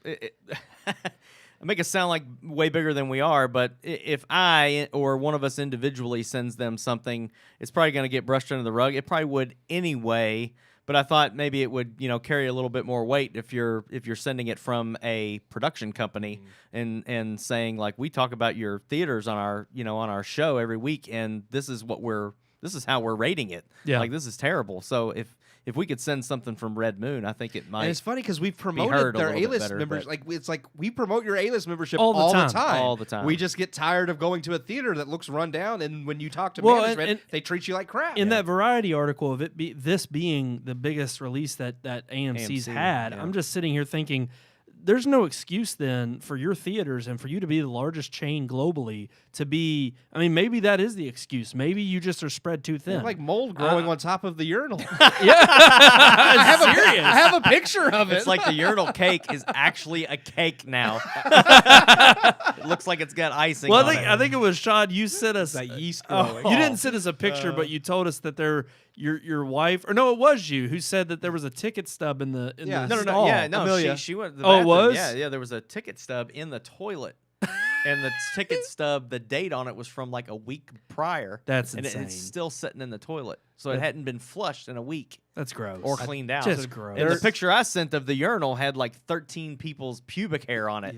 [SPEAKER 6] make us sound like way bigger than we are, but if I or one of us individually sends them something, it's probably going to get brushed under the rug. It probably would anyway, but I thought maybe it would, carry a little bit more weight if you're sending it from a production company and saying like, we talk about your theaters on our, on our show every week, and this is how we're rating it.
[SPEAKER 2] Yeah.
[SPEAKER 6] Like, this is terrible. So if we could send something from Red Moon, I think it might.
[SPEAKER 4] And it's funny because we've
[SPEAKER 6] heard
[SPEAKER 4] promoted
[SPEAKER 6] a
[SPEAKER 4] their
[SPEAKER 6] little bit
[SPEAKER 4] A-list
[SPEAKER 6] better,
[SPEAKER 4] members.
[SPEAKER 6] but-
[SPEAKER 4] Like it's like we promote your A-list membership
[SPEAKER 2] All the
[SPEAKER 4] all
[SPEAKER 2] time.
[SPEAKER 4] the time.
[SPEAKER 6] All the time.
[SPEAKER 4] We just get tired of going to a theater that looks run down, and when you talk to
[SPEAKER 2] Well,
[SPEAKER 4] management,
[SPEAKER 2] and
[SPEAKER 4] they treat you like crap.
[SPEAKER 2] In that Variety article of this being the biggest release that AMC's
[SPEAKER 6] AMC,
[SPEAKER 2] had,
[SPEAKER 6] yeah.
[SPEAKER 2] I'm just sitting here thinking, there's no excuse then for your theaters and for you to be the largest chain globally to be. I mean, maybe that is the excuse. Maybe you just are spread too thin.
[SPEAKER 4] like mold growing on top of the urinal.
[SPEAKER 2] yeah,
[SPEAKER 4] I have a picture of it.
[SPEAKER 6] It's like the urinal cake is actually a cake now. It looks like it's got icing
[SPEAKER 2] Well,
[SPEAKER 6] on
[SPEAKER 2] I think it was Sean. You sent us
[SPEAKER 4] that yeast
[SPEAKER 2] Oh,
[SPEAKER 4] growing.
[SPEAKER 2] you didn't send us a picture, but you told us that your wife, or no, it was you who said that there was a ticket stub in the
[SPEAKER 4] Yeah.
[SPEAKER 2] the
[SPEAKER 6] No,
[SPEAKER 2] stall.
[SPEAKER 6] yeah, no.
[SPEAKER 4] Amelia.
[SPEAKER 6] She went. To the
[SPEAKER 2] Oh, it
[SPEAKER 6] bathroom.
[SPEAKER 2] was?
[SPEAKER 6] Yeah. There was a ticket stub in the toilet, and the ticket stub, the date on it was from like a week prior.
[SPEAKER 2] That's
[SPEAKER 6] and
[SPEAKER 2] insane.
[SPEAKER 6] it's still sitting in the toilet, so it hadn't been flushed in a week
[SPEAKER 2] That's gross.
[SPEAKER 6] or cleaned out.
[SPEAKER 2] Just gross.
[SPEAKER 6] And the picture I sent of the urinal had like 13 people's pubic hair on it,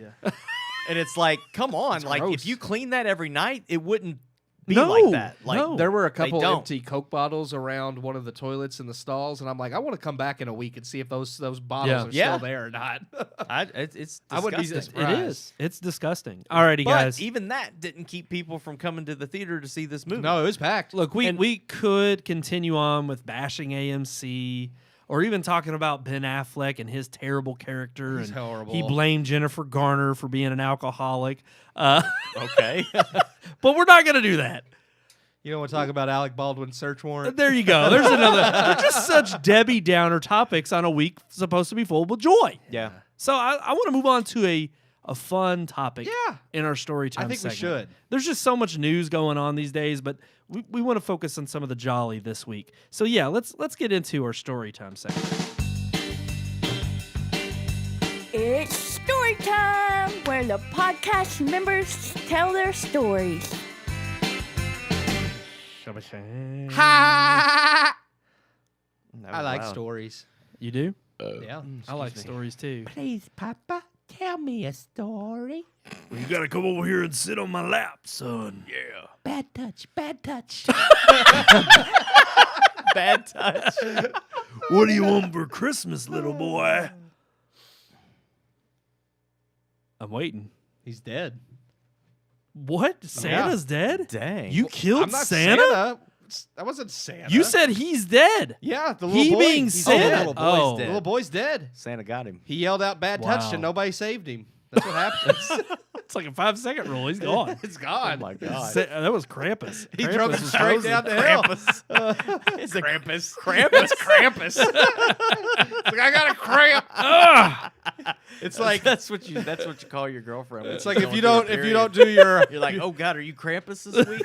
[SPEAKER 6] and it's like, come on, like
[SPEAKER 4] gross.
[SPEAKER 6] if you clean that every night, it wouldn't be
[SPEAKER 2] No,
[SPEAKER 6] like that. Like
[SPEAKER 2] no.
[SPEAKER 4] There were a couple
[SPEAKER 6] don't.
[SPEAKER 4] empty Coke bottles around one of the toilets in the stalls, and I'm like, I want to come back in a week and see if those bottles
[SPEAKER 2] Yeah.
[SPEAKER 4] are
[SPEAKER 6] Yeah.
[SPEAKER 4] still there or not.
[SPEAKER 6] it's
[SPEAKER 4] I wouldn't be
[SPEAKER 6] disgusting.
[SPEAKER 4] surprised.
[SPEAKER 2] It is. It's disgusting. Alrighty,
[SPEAKER 6] But
[SPEAKER 2] guys.
[SPEAKER 6] even that didn't keep people from coming to the theater to see this movie.
[SPEAKER 4] No, it was packed.
[SPEAKER 2] Look, we could continue on with bashing AMC or even talking about Ben Affleck and his terrible character.
[SPEAKER 4] He's
[SPEAKER 2] and
[SPEAKER 4] horrible.
[SPEAKER 2] He blamed Jennifer Garner for being an alcoholic.
[SPEAKER 6] Okay.
[SPEAKER 2] But we're not going to do that.
[SPEAKER 4] You don't want to talk about Alec Baldwin's search warrant?
[SPEAKER 2] There you go. There's another. They're just such Debbie Downer topics on a week supposed to be full with joy.
[SPEAKER 6] Yeah.
[SPEAKER 2] So I want to move on to a fun topic
[SPEAKER 4] Yeah.
[SPEAKER 2] in our story time
[SPEAKER 4] I think
[SPEAKER 2] segment.
[SPEAKER 4] we should.
[SPEAKER 2] There's just so much news going on these days, but we want to focus on some of the jolly this week. So yeah, let's get into our story time segment.
[SPEAKER 7] It's story time, where the podcast members tell their stories.
[SPEAKER 3] Ha!
[SPEAKER 6] That
[SPEAKER 4] I
[SPEAKER 6] was
[SPEAKER 4] like
[SPEAKER 6] loud.
[SPEAKER 4] stories.
[SPEAKER 2] You do?
[SPEAKER 4] Yeah.
[SPEAKER 2] I like stories too.
[SPEAKER 3] Please, Papa, tell me a story.
[SPEAKER 2] Well, you gotta come over here and sit on my lap, son. Yeah.
[SPEAKER 3] Bad touch, bad touch.
[SPEAKER 6] Bad touch.
[SPEAKER 2] What do you want for Christmas, little boy? I'm waiting.
[SPEAKER 4] He's dead.
[SPEAKER 2] What? Santa's dead?
[SPEAKER 6] Dang.
[SPEAKER 2] You killed
[SPEAKER 4] I'm not
[SPEAKER 2] Santa?
[SPEAKER 4] That wasn't Santa.
[SPEAKER 2] You said he's dead.
[SPEAKER 4] yeah, the little
[SPEAKER 2] He
[SPEAKER 4] boy.
[SPEAKER 2] being
[SPEAKER 4] he's
[SPEAKER 2] Santa.
[SPEAKER 4] dead.
[SPEAKER 6] little boy's
[SPEAKER 2] Oh.
[SPEAKER 4] The
[SPEAKER 6] dead.
[SPEAKER 4] little boy's dead.
[SPEAKER 6] Santa got him.
[SPEAKER 4] He yelled out bad touch
[SPEAKER 2] Wow.
[SPEAKER 4] and nobody saved him. That's what happens.
[SPEAKER 2] It's like a 5-second rule. He's gone.
[SPEAKER 4] It's gone.
[SPEAKER 6] Oh my God.
[SPEAKER 2] That was Krampus.
[SPEAKER 4] He
[SPEAKER 2] Krampus
[SPEAKER 4] drove him
[SPEAKER 2] was
[SPEAKER 4] straight
[SPEAKER 2] frozen.
[SPEAKER 4] down the hill.
[SPEAKER 6] It's a
[SPEAKER 4] Krampus.
[SPEAKER 6] Krampus.
[SPEAKER 4] Krampus. It's like, I got a cramp.
[SPEAKER 2] Ah!
[SPEAKER 4] It's like
[SPEAKER 6] that's what you call your girlfriend.
[SPEAKER 4] it's like if you don't do your
[SPEAKER 6] you're like, oh God, are you Krampus this week?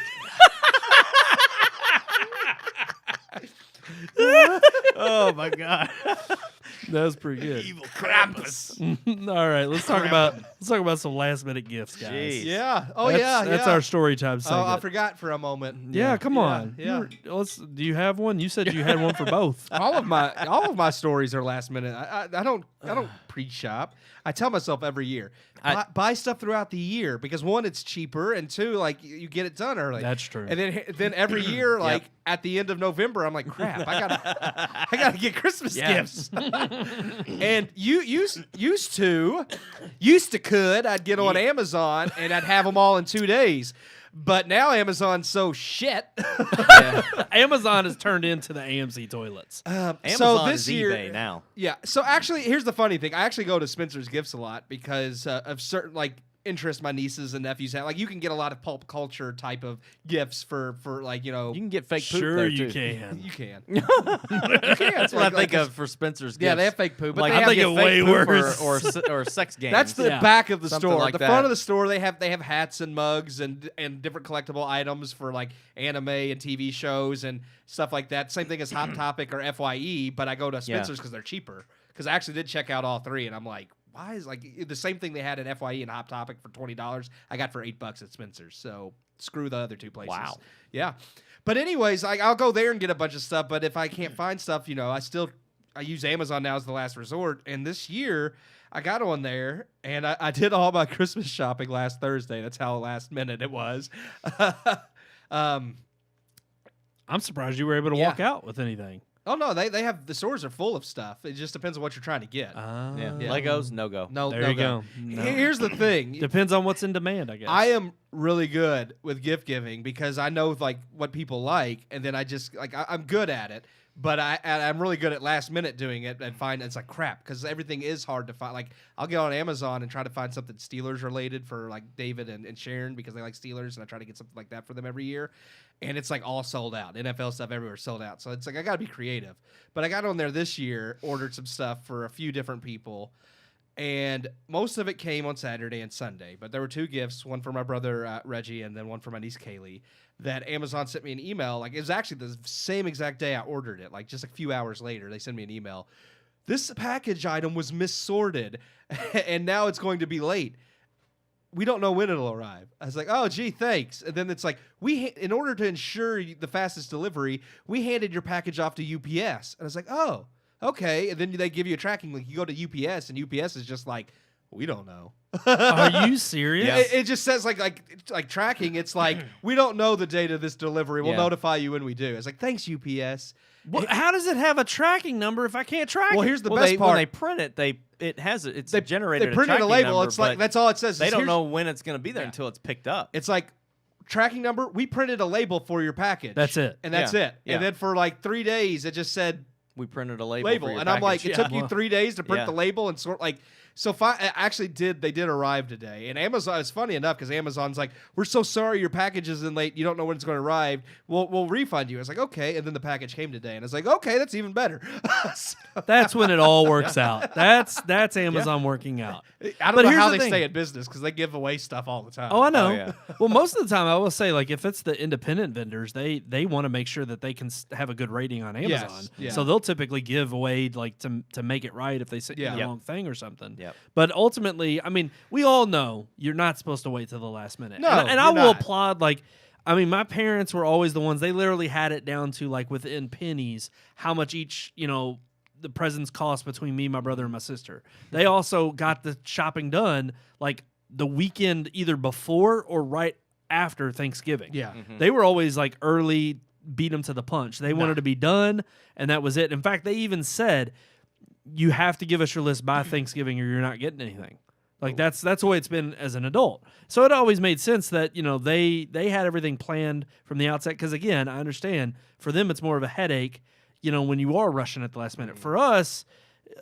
[SPEAKER 6] Oh my God.
[SPEAKER 2] That was pretty good.
[SPEAKER 4] evil Krampus.
[SPEAKER 2] All right, let's talk about some last minute gifts, guys.
[SPEAKER 6] Jeez.
[SPEAKER 4] Yeah. Oh yeah.
[SPEAKER 2] That's
[SPEAKER 4] yeah.
[SPEAKER 2] our story time
[SPEAKER 4] Oh,
[SPEAKER 2] segment.
[SPEAKER 4] I forgot for a moment.
[SPEAKER 2] Yeah, come on.
[SPEAKER 4] Yeah.
[SPEAKER 2] Do you have one? You said you had one for both.
[SPEAKER 4] All of my stories are last minute. I don't pre-shop. I tell myself every year, buy stuff throughout the year because one, it's cheaper, and two, like you get it done early.
[SPEAKER 2] That's true.
[SPEAKER 4] And then every year, like at the end of November, I'm like, crap, I gotta get Christmas gifts. And you used to could I'd get on Amazon and I'd have them all in 2 days. But now Amazon's so shit.
[SPEAKER 2] Amazon has turned into the AMC toilets.
[SPEAKER 6] Amazon
[SPEAKER 4] so this
[SPEAKER 6] is
[SPEAKER 4] year,
[SPEAKER 6] eBay now.
[SPEAKER 4] Yeah. So actually, here's the funny thing. I actually go to Spencer's Gifts a lot because of certain interest my nieces and nephews have. Like you can get a lot of pulp culture type of gifts for like
[SPEAKER 6] You can get fake poop
[SPEAKER 2] Sure,
[SPEAKER 6] there
[SPEAKER 2] you
[SPEAKER 6] too.
[SPEAKER 2] can.
[SPEAKER 4] you can. You can.
[SPEAKER 6] That's what I think of for Spencer's Gifts.
[SPEAKER 4] Yeah, they have fake poop, but
[SPEAKER 6] Like,
[SPEAKER 4] they
[SPEAKER 2] I
[SPEAKER 4] have
[SPEAKER 2] think
[SPEAKER 6] get
[SPEAKER 2] it
[SPEAKER 6] fake
[SPEAKER 2] way
[SPEAKER 6] poop
[SPEAKER 2] worse.
[SPEAKER 6] or sex games.
[SPEAKER 4] That's the
[SPEAKER 2] Yeah.
[SPEAKER 4] back of the
[SPEAKER 6] Something
[SPEAKER 4] store.
[SPEAKER 6] like
[SPEAKER 4] The
[SPEAKER 6] that.
[SPEAKER 4] front of the store, they have hats and mugs and different collectible items for like anime and TV shows and stuff like that. Same thing as Hot Topic or FYE, but I go to Spencer's because they're cheaper. Because I actually did check out all three, and I'm like, why is the same thing they had at FYE and Hot Topic for $20? I got for $8 at Spencer's. So screw the other two places.
[SPEAKER 6] Wow.
[SPEAKER 4] Yeah. But anyways, I'll go there and get a bunch of stuff. But if I can't find stuff, I use Amazon now as the last resort. And this year, I got on there and I did all my Christmas shopping last Thursday. That's how last minute it was.
[SPEAKER 2] I'm surprised you were able to walk out with anything.
[SPEAKER 4] Oh no, they have the stores are full of stuff. It just depends on what you're trying to get.
[SPEAKER 6] Yeah.
[SPEAKER 4] Yeah.
[SPEAKER 6] Legos, no go.
[SPEAKER 4] No,
[SPEAKER 2] There
[SPEAKER 4] no
[SPEAKER 2] you
[SPEAKER 4] go.
[SPEAKER 2] go. No.
[SPEAKER 4] Here's the thing.
[SPEAKER 2] Depends on what's in demand, I guess.
[SPEAKER 4] I am really good with gift giving because I know what people like, and then I just I'm good at it. But I'm really good at last minute doing it and find it's like crap because everything is hard to find. Like I'll get on Amazon and try to find something Steelers related for like David and Sharon because they like Steelers, and I try to get something like that for them every year. And it's like all sold out. NFL stuff everywhere sold out. So it's like I got to be creative. But I got on there this year, ordered some stuff for a few different people. And most of it came on Saturday and Sunday. But there were two gifts, one for my brother Reggie and then one for my niece Kaylee, that Amazon sent me an email. Like it was actually the same exact day I ordered it. Like just a few hours later, they sent me an email. This package item was missorted and now it's going to be late. We don't know when it'll arrive. I was like, oh, gee, thanks. And then it's like, in order to ensure the fastest delivery, we handed your package off to UPS. And I was like, oh, okay. And then they give you a tracking link. You go to UPS, and UPS is just like, we don't know.
[SPEAKER 2] Are you serious?
[SPEAKER 4] It just says like tracking. It's like, we don't know the date of this delivery. We'll notify you when we do. It's like, thanks, UPS.
[SPEAKER 2] How does it have a tracking number if I can't track
[SPEAKER 4] Well,
[SPEAKER 2] it?
[SPEAKER 4] here's the best part.
[SPEAKER 6] When they print it, it's generated.
[SPEAKER 4] They printed a
[SPEAKER 6] tracking
[SPEAKER 4] label.
[SPEAKER 6] number,
[SPEAKER 4] It's like,
[SPEAKER 6] but
[SPEAKER 4] that's all it says.
[SPEAKER 6] They don't
[SPEAKER 4] Here's-
[SPEAKER 6] know when it's going to be there until it's picked up.
[SPEAKER 4] It's like tracking number. We printed a label for your package.
[SPEAKER 2] That's it.
[SPEAKER 4] And that's
[SPEAKER 6] Yeah.
[SPEAKER 4] it.
[SPEAKER 6] Yeah.
[SPEAKER 4] And then for like 3 days, it just said
[SPEAKER 6] We printed a label. For your
[SPEAKER 4] and I'm like,
[SPEAKER 6] package.
[SPEAKER 4] it took you 3 days to print
[SPEAKER 6] Yeah.
[SPEAKER 4] the label and sort like. So they did arrive today, and Amazon. It's funny enough because Amazon's like, we're so sorry your package is in late. You don't know when it's going to arrive. We'll refund you. I was like, okay, and then the package came today, and I was like, okay, that's even better.
[SPEAKER 2] That's when it all works out. That's Amazon working out.
[SPEAKER 4] I don't
[SPEAKER 2] But
[SPEAKER 4] know
[SPEAKER 2] here's
[SPEAKER 4] how
[SPEAKER 2] the
[SPEAKER 4] they
[SPEAKER 2] thing.
[SPEAKER 4] stay in business because they give away stuff all the time.
[SPEAKER 2] Oh, I know.
[SPEAKER 6] yeah.
[SPEAKER 2] Well, most of the time, I will say, like, if it's the independent vendors, they want to make sure that they can have a good rating on Amazon.
[SPEAKER 4] yeah.
[SPEAKER 2] So they'll typically give away, like, to make it right if they send you
[SPEAKER 4] Yeah.
[SPEAKER 2] the
[SPEAKER 4] Yep.
[SPEAKER 2] wrong thing or something.
[SPEAKER 6] Yep.
[SPEAKER 2] But ultimately, I mean, we all know you're not supposed to wait till the last minute.
[SPEAKER 4] No,
[SPEAKER 2] and I
[SPEAKER 4] you're
[SPEAKER 2] will
[SPEAKER 4] not.
[SPEAKER 2] applaud, like, I mean, my parents were always the ones, they literally had it down to like within pennies how much each, the presents cost between me, my brother, and my sister. They also got the shopping done like the weekend either before or right after Thanksgiving.
[SPEAKER 4] Yeah.
[SPEAKER 2] They were always like early, beat them to the punch. They wanted to be done, and that was it. In fact, they even said, you have to give us your list by Thanksgiving or you're not getting anything. Like that's the way it's been as an adult. So it always made sense that, they had everything planned from the outset. Because again, I understand for them it's more of a headache, when you are rushing at the last minute. For us,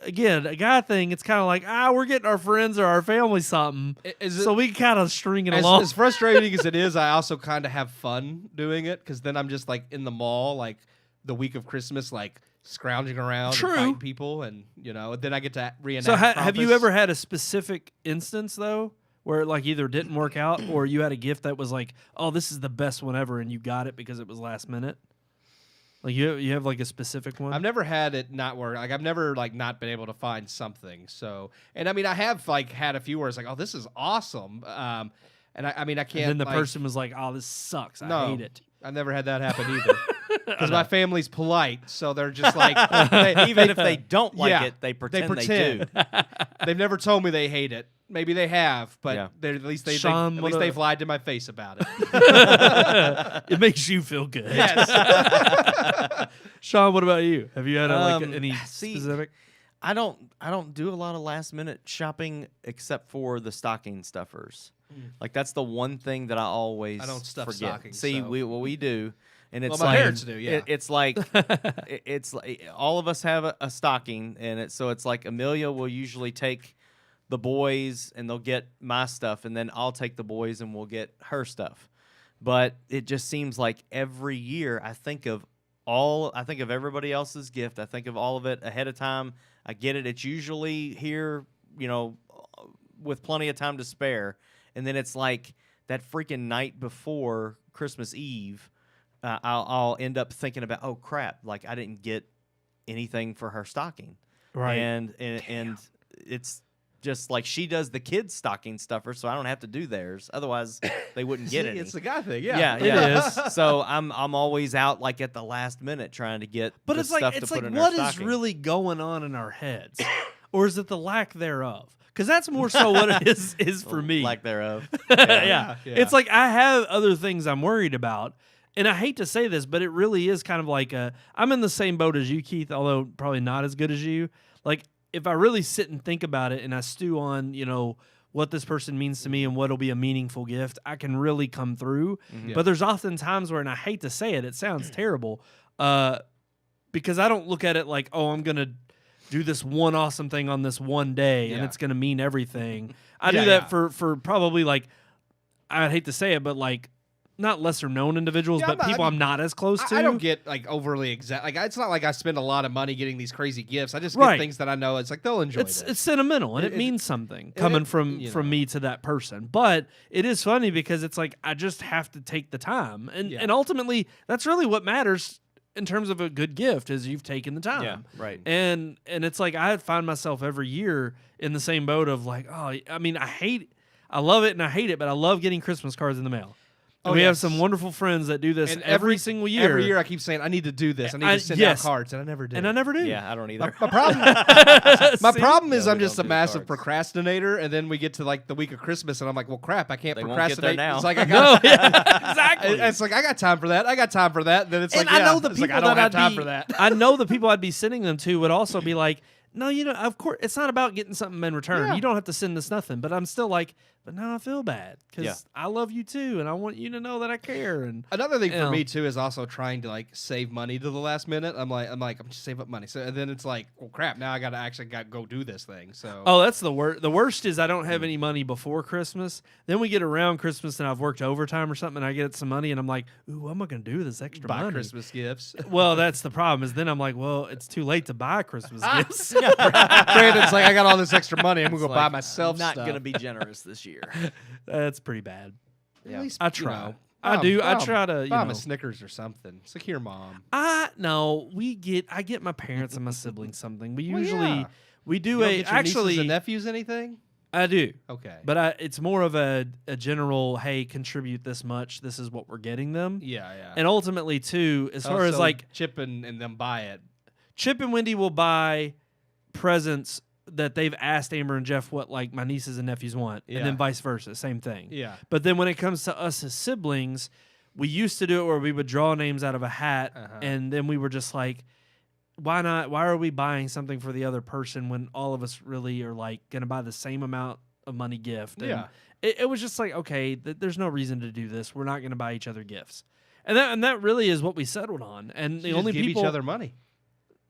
[SPEAKER 2] again, a guy thing, it's kind of like, we're getting our friends or our family something. So we kind of string it along.
[SPEAKER 4] As frustrating as it is, I also kind of have fun doing it because then I'm just like in the mall, like the week of Christmas, like scrounging around and fighting people, and then I get to reenact.
[SPEAKER 2] So have you
[SPEAKER 4] Krampus.
[SPEAKER 2] ever had a specific instance though where it like either didn't work out or you had a gift that was like, oh, this is the best one ever, and you got it because it was last minute? Like you have like a specific one?
[SPEAKER 4] I've never had it not work. Like I've never like not been able to find something. So, and I mean, I have like had a few where it's like, oh, this is awesome. And I mean, I can't.
[SPEAKER 2] And then the
[SPEAKER 4] like,
[SPEAKER 2] person was like, oh, this sucks. I hate it.
[SPEAKER 4] I've never had that happen either. Because my family's polite, so they're just like,
[SPEAKER 6] Even if they don't like
[SPEAKER 4] yeah,
[SPEAKER 6] it, they pretend they do.
[SPEAKER 4] They've never told me they hate it. Maybe they have, but
[SPEAKER 6] Yeah.
[SPEAKER 4] at least
[SPEAKER 2] Sean,
[SPEAKER 4] they've lied to my face about it.
[SPEAKER 2] It makes you feel good.
[SPEAKER 4] Yes.
[SPEAKER 2] Sean, what about you? Have you had any
[SPEAKER 6] see,
[SPEAKER 2] specific?
[SPEAKER 6] I don't do a lot of last minute shopping except for the stocking stuffers. Like that's the one thing that I always
[SPEAKER 4] I don't stuff
[SPEAKER 6] forget.
[SPEAKER 4] stockings,
[SPEAKER 6] See,
[SPEAKER 4] so.
[SPEAKER 6] we do, and it's
[SPEAKER 4] Well, my
[SPEAKER 6] like
[SPEAKER 4] parents do, yeah.
[SPEAKER 6] it's like it's like all of us have a stocking, and it's like Amelia will usually take the boys and they'll get my stuff, and then I'll take the boys and we'll get her stuff. But it just seems like every year I think of everybody else's gift. I think of all of it ahead of time. I get it. It's usually here, with plenty of time to spare. And then it's like that freaking night before Christmas Eve, I'll end up thinking about, oh crap, like I didn't get anything for her stocking,
[SPEAKER 2] Right.
[SPEAKER 6] And it's just like she does the kids' stocking stuffer, so I don't have to do theirs. Otherwise, they wouldn't get any.
[SPEAKER 4] It's the guy thing,
[SPEAKER 6] Yeah,
[SPEAKER 2] It
[SPEAKER 6] yeah.
[SPEAKER 2] is.
[SPEAKER 6] So I'm always out like at the last minute trying to get
[SPEAKER 2] But
[SPEAKER 6] the
[SPEAKER 2] it's
[SPEAKER 6] stuff
[SPEAKER 2] like
[SPEAKER 6] to
[SPEAKER 2] it's
[SPEAKER 6] put
[SPEAKER 2] like
[SPEAKER 6] in her
[SPEAKER 2] what is
[SPEAKER 6] stocking.
[SPEAKER 2] really going on in our heads, or is it the lack thereof? Because that's more so what it is for me.
[SPEAKER 6] Lack thereof.
[SPEAKER 2] Yeah. It's like I have other things I'm worried about. And I hate to say this, but it really is kind of like I'm in the same boat as you, Keith, although probably not as good as you. Like, if I really sit and think about it and I stew on, what this person means to me and what'll be a meaningful gift, I can really come through.
[SPEAKER 6] Mm-hmm.
[SPEAKER 2] But there's often times where, and I hate to say it, it sounds terrible, because I don't look at it like, oh, I'm going to do this one awesome thing on this one day and
[SPEAKER 4] Yeah.
[SPEAKER 2] it's going to mean everything. I
[SPEAKER 4] Yeah,
[SPEAKER 2] do that
[SPEAKER 4] yeah.
[SPEAKER 2] for probably like, I'd hate to say it, but like not lesser known individuals,
[SPEAKER 4] Yeah,
[SPEAKER 2] but people I'm not as close to.
[SPEAKER 4] I don't get like overly exact. Like it's not like I spend a lot of money getting these crazy gifts. I just
[SPEAKER 2] Right.
[SPEAKER 4] get things that I know it's like they'll enjoy.
[SPEAKER 2] It's sentimental and it means something coming from
[SPEAKER 4] you
[SPEAKER 2] from
[SPEAKER 4] know.
[SPEAKER 2] me to that person. But it is funny because it's like I just have to take the time, and
[SPEAKER 4] Yeah.
[SPEAKER 2] and ultimately that's really what matters in terms of a good gift is you've taken the time.
[SPEAKER 6] Yeah, right.
[SPEAKER 2] And it's like I find myself every year in the same boat of like, oh, I mean, I love it and I hate it, but I love getting Christmas cards in the mail. And
[SPEAKER 4] Oh,
[SPEAKER 2] we have
[SPEAKER 4] yes.
[SPEAKER 2] some wonderful friends that do this
[SPEAKER 4] And
[SPEAKER 2] every single year.
[SPEAKER 4] Every year I keep saying I need to do this. I need to send
[SPEAKER 2] yes.
[SPEAKER 4] out cards, and I never do.
[SPEAKER 2] And I never do.
[SPEAKER 6] Yeah, I don't either.
[SPEAKER 4] My problem, my
[SPEAKER 2] See?
[SPEAKER 4] problem is
[SPEAKER 6] No,
[SPEAKER 4] I'm
[SPEAKER 6] we
[SPEAKER 4] just
[SPEAKER 6] don't
[SPEAKER 4] a
[SPEAKER 6] do
[SPEAKER 4] massive
[SPEAKER 6] cards.
[SPEAKER 4] procrastinator, and then we get to like the week of Christmas, and I'm like, well, crap, I can't
[SPEAKER 6] They won't get there
[SPEAKER 4] procrastinate.
[SPEAKER 6] now.
[SPEAKER 4] It's like I
[SPEAKER 2] No,
[SPEAKER 4] got,
[SPEAKER 2] yeah, exactly.
[SPEAKER 4] it's like I got time for that. I got time for that. Then it's
[SPEAKER 2] And
[SPEAKER 4] like,
[SPEAKER 2] I
[SPEAKER 4] yeah.
[SPEAKER 2] know the
[SPEAKER 4] It's
[SPEAKER 2] people
[SPEAKER 4] like, I don't
[SPEAKER 2] that
[SPEAKER 4] have
[SPEAKER 2] I'd
[SPEAKER 4] time
[SPEAKER 2] be,
[SPEAKER 4] for that.
[SPEAKER 2] I know the people I'd be sending them to would also be like, no, of course, it's not about getting something in return.
[SPEAKER 4] Yeah.
[SPEAKER 2] You don't have to send us nothing. But I'm still like, but now I feel bad because
[SPEAKER 6] Yeah.
[SPEAKER 2] I love you too, and I want you to know that I care. And
[SPEAKER 4] Another thing
[SPEAKER 2] you
[SPEAKER 4] for
[SPEAKER 2] know.
[SPEAKER 4] me too is also trying to like save money to the last minute. I'm just save up money. So and then it's like, well, crap. Now I gotta go do this thing. So
[SPEAKER 2] oh, that's the worst. The worst is I don't have any money before Christmas. Then we get around Christmas and I've worked overtime or something, and I get some money, and I'm like, ooh, what am I gonna do with this extra
[SPEAKER 4] buy
[SPEAKER 2] money?
[SPEAKER 4] Christmas gifts.
[SPEAKER 2] Well, that's the problem. Is then I'm like, well, it's too late to buy Christmas gifts.
[SPEAKER 4] Brandon's like, I got all this extra money. I'm gonna go
[SPEAKER 6] It's
[SPEAKER 4] buy
[SPEAKER 6] like,
[SPEAKER 4] myself
[SPEAKER 6] I'm not
[SPEAKER 4] stuff.
[SPEAKER 6] gonna be generous this year.
[SPEAKER 2] That's pretty bad.
[SPEAKER 4] At least,
[SPEAKER 2] I
[SPEAKER 4] you
[SPEAKER 2] try.
[SPEAKER 4] know,
[SPEAKER 2] I
[SPEAKER 4] buy
[SPEAKER 2] do.
[SPEAKER 4] 'em-
[SPEAKER 2] I
[SPEAKER 4] buy 'em-
[SPEAKER 2] try to,
[SPEAKER 4] buy 'em a Snickers or something. It's like, here, mom.
[SPEAKER 2] No, I get my parents and my siblings something. We
[SPEAKER 4] Well,
[SPEAKER 2] usually
[SPEAKER 4] yeah.
[SPEAKER 2] we do
[SPEAKER 4] You don't
[SPEAKER 2] a
[SPEAKER 4] get your nieces
[SPEAKER 2] actually
[SPEAKER 4] and nephews anything.
[SPEAKER 2] I do.
[SPEAKER 4] Okay.
[SPEAKER 2] But it's more of a general, hey, contribute this much. This is what we're getting them.
[SPEAKER 4] Yeah, yeah.
[SPEAKER 2] And ultimately, too, as far as like
[SPEAKER 4] Chip and them buy it.
[SPEAKER 2] Chip and Wendy will buy presents that they've asked Amber and Jeff what like my nieces and nephews want, and
[SPEAKER 4] Yeah.
[SPEAKER 2] then vice versa, same thing.
[SPEAKER 4] Yeah.
[SPEAKER 2] But then when it comes to us as siblings, we used to do it where we would draw names out of a hat, and then we were just like, why not? Why are we buying something for the other person when all of us really are like going to buy the same amount of money gift? And
[SPEAKER 4] Yeah.
[SPEAKER 2] it was just like, okay, there's no reason to do this. We're not going to buy each other gifts, and that really is what we settled on. And the
[SPEAKER 4] You
[SPEAKER 2] only
[SPEAKER 4] just give
[SPEAKER 2] people
[SPEAKER 4] each other money.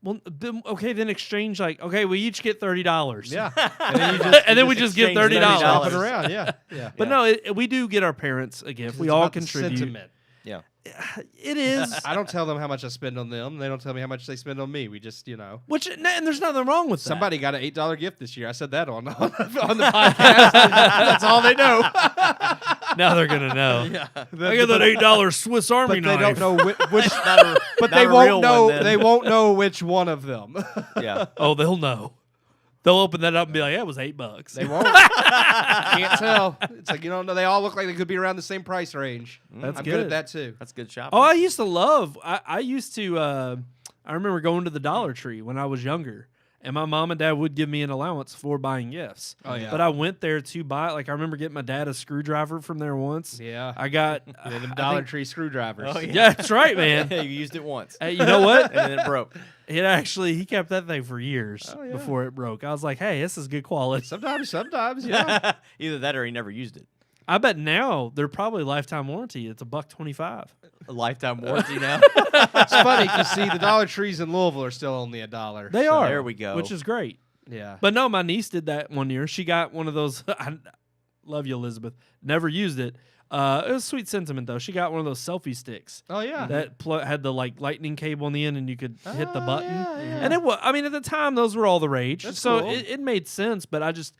[SPEAKER 2] well, then exchange like, okay, we each get $30.
[SPEAKER 4] Yeah. And then, you just,
[SPEAKER 2] And then we just give
[SPEAKER 6] exchange
[SPEAKER 2] $30.
[SPEAKER 4] Shopping around. Yeah. Yeah.
[SPEAKER 2] But no, we do get our parents a gift. We
[SPEAKER 4] It's
[SPEAKER 2] all
[SPEAKER 4] about the
[SPEAKER 2] contribute.
[SPEAKER 4] sentiment.
[SPEAKER 6] Yeah.
[SPEAKER 2] It is.
[SPEAKER 4] I don't tell them how much I spend on them. They don't tell me how much they spend on me. We just,
[SPEAKER 2] Which and there's nothing wrong with that.
[SPEAKER 4] Somebody got an $8 gift this year. I said that on the podcast. That's all they know.
[SPEAKER 2] Now they're gonna know. I got that $8 Swiss Army
[SPEAKER 4] But they
[SPEAKER 2] knife.
[SPEAKER 4] don't know which.
[SPEAKER 6] Not
[SPEAKER 4] But
[SPEAKER 6] not
[SPEAKER 4] they
[SPEAKER 6] a
[SPEAKER 4] won't
[SPEAKER 6] real
[SPEAKER 4] know.
[SPEAKER 6] one, then.
[SPEAKER 4] They won't know which one of them.
[SPEAKER 6] Yeah.
[SPEAKER 2] Oh, they'll know. They'll open that up and be like, "Yeah, it was $8."
[SPEAKER 4] They won't. Can't tell. It's like you don't know. They all look like they could be around the same price range.
[SPEAKER 2] That's
[SPEAKER 4] I'm
[SPEAKER 2] good.
[SPEAKER 4] good at that too.
[SPEAKER 6] That's good shopping.
[SPEAKER 2] Oh, I used to love. I used to. I remember going to the Dollar Tree when I was younger, and my mom and dad would give me an allowance for buying gifts.
[SPEAKER 4] Oh, yeah.
[SPEAKER 2] But I went there to buy. Like I remember getting my dad a screwdriver from there once.
[SPEAKER 4] Yeah.
[SPEAKER 2] I got
[SPEAKER 4] Them
[SPEAKER 2] I
[SPEAKER 4] Dollar
[SPEAKER 2] think-
[SPEAKER 4] Tree screwdrivers.
[SPEAKER 6] Oh,
[SPEAKER 2] Yeah, that's right, man.
[SPEAKER 6] you used it once.
[SPEAKER 2] Hey, you know what?
[SPEAKER 6] And then it broke.
[SPEAKER 2] He kept that thing for years
[SPEAKER 4] Oh, yeah.
[SPEAKER 2] before it broke. I was like, hey, this is good quality.
[SPEAKER 4] Sometimes, yeah.
[SPEAKER 6] Either that or he never used it.
[SPEAKER 2] I bet now they're probably lifetime warranty. It's $1.25.
[SPEAKER 6] A lifetime warranty now.
[SPEAKER 4] It's funny because see, the Dollar Trees in Louisville are still only $1.
[SPEAKER 2] They
[SPEAKER 4] so-
[SPEAKER 2] are.
[SPEAKER 6] there we go.
[SPEAKER 2] Which is great.
[SPEAKER 4] Yeah.
[SPEAKER 2] But no, my niece did that one year. She got one of those. I love you, Elizabeth. Never used it. It was sweet sentiment though. She got one of those selfie sticks
[SPEAKER 4] Oh yeah.
[SPEAKER 2] that had the like lightning cable on the end, and you could hit the
[SPEAKER 4] Oh,
[SPEAKER 2] button.
[SPEAKER 4] yeah, yeah.
[SPEAKER 2] And it was. I mean, at the time, those were all the rage.
[SPEAKER 4] That's
[SPEAKER 2] so
[SPEAKER 4] cool.
[SPEAKER 2] it made sense. But I just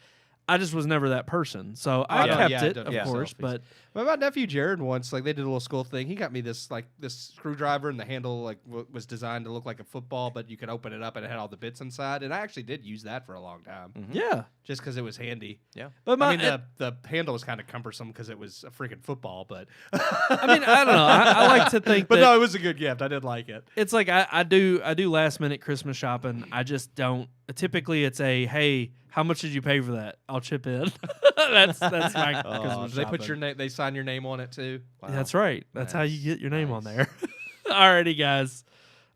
[SPEAKER 2] was never that person. So I
[SPEAKER 4] yeah.
[SPEAKER 2] kept
[SPEAKER 4] Yeah,
[SPEAKER 2] it,
[SPEAKER 4] don't
[SPEAKER 2] of
[SPEAKER 4] do
[SPEAKER 2] course.
[SPEAKER 4] selfies.
[SPEAKER 2] But
[SPEAKER 4] Well, my nephew Jared once, like they did a little school thing. He got me this screwdriver, and the handle was designed to look like a football, but you could open it up and it had all the bits inside. And I actually did use that for a long time,
[SPEAKER 2] yeah.
[SPEAKER 4] just because it was handy.
[SPEAKER 6] Yeah.
[SPEAKER 2] But
[SPEAKER 4] I mean, the handle was kind of cumbersome because it was a freaking football, but
[SPEAKER 2] I mean, I don't know. I like to think
[SPEAKER 4] but
[SPEAKER 2] that
[SPEAKER 4] no, it was a good gift. I did like it.
[SPEAKER 2] it's like I do last minute Christmas shopping. I just don't. Typically, it's a hey, how much did you pay for that? I'll chip in. that's my
[SPEAKER 4] Oh,
[SPEAKER 2] Christmas
[SPEAKER 4] they put
[SPEAKER 2] shopping.
[SPEAKER 4] your name. They sign your name on it too.
[SPEAKER 2] That's right. That's how you get your name on
[SPEAKER 4] Nice.
[SPEAKER 2] there. Alrighty, guys.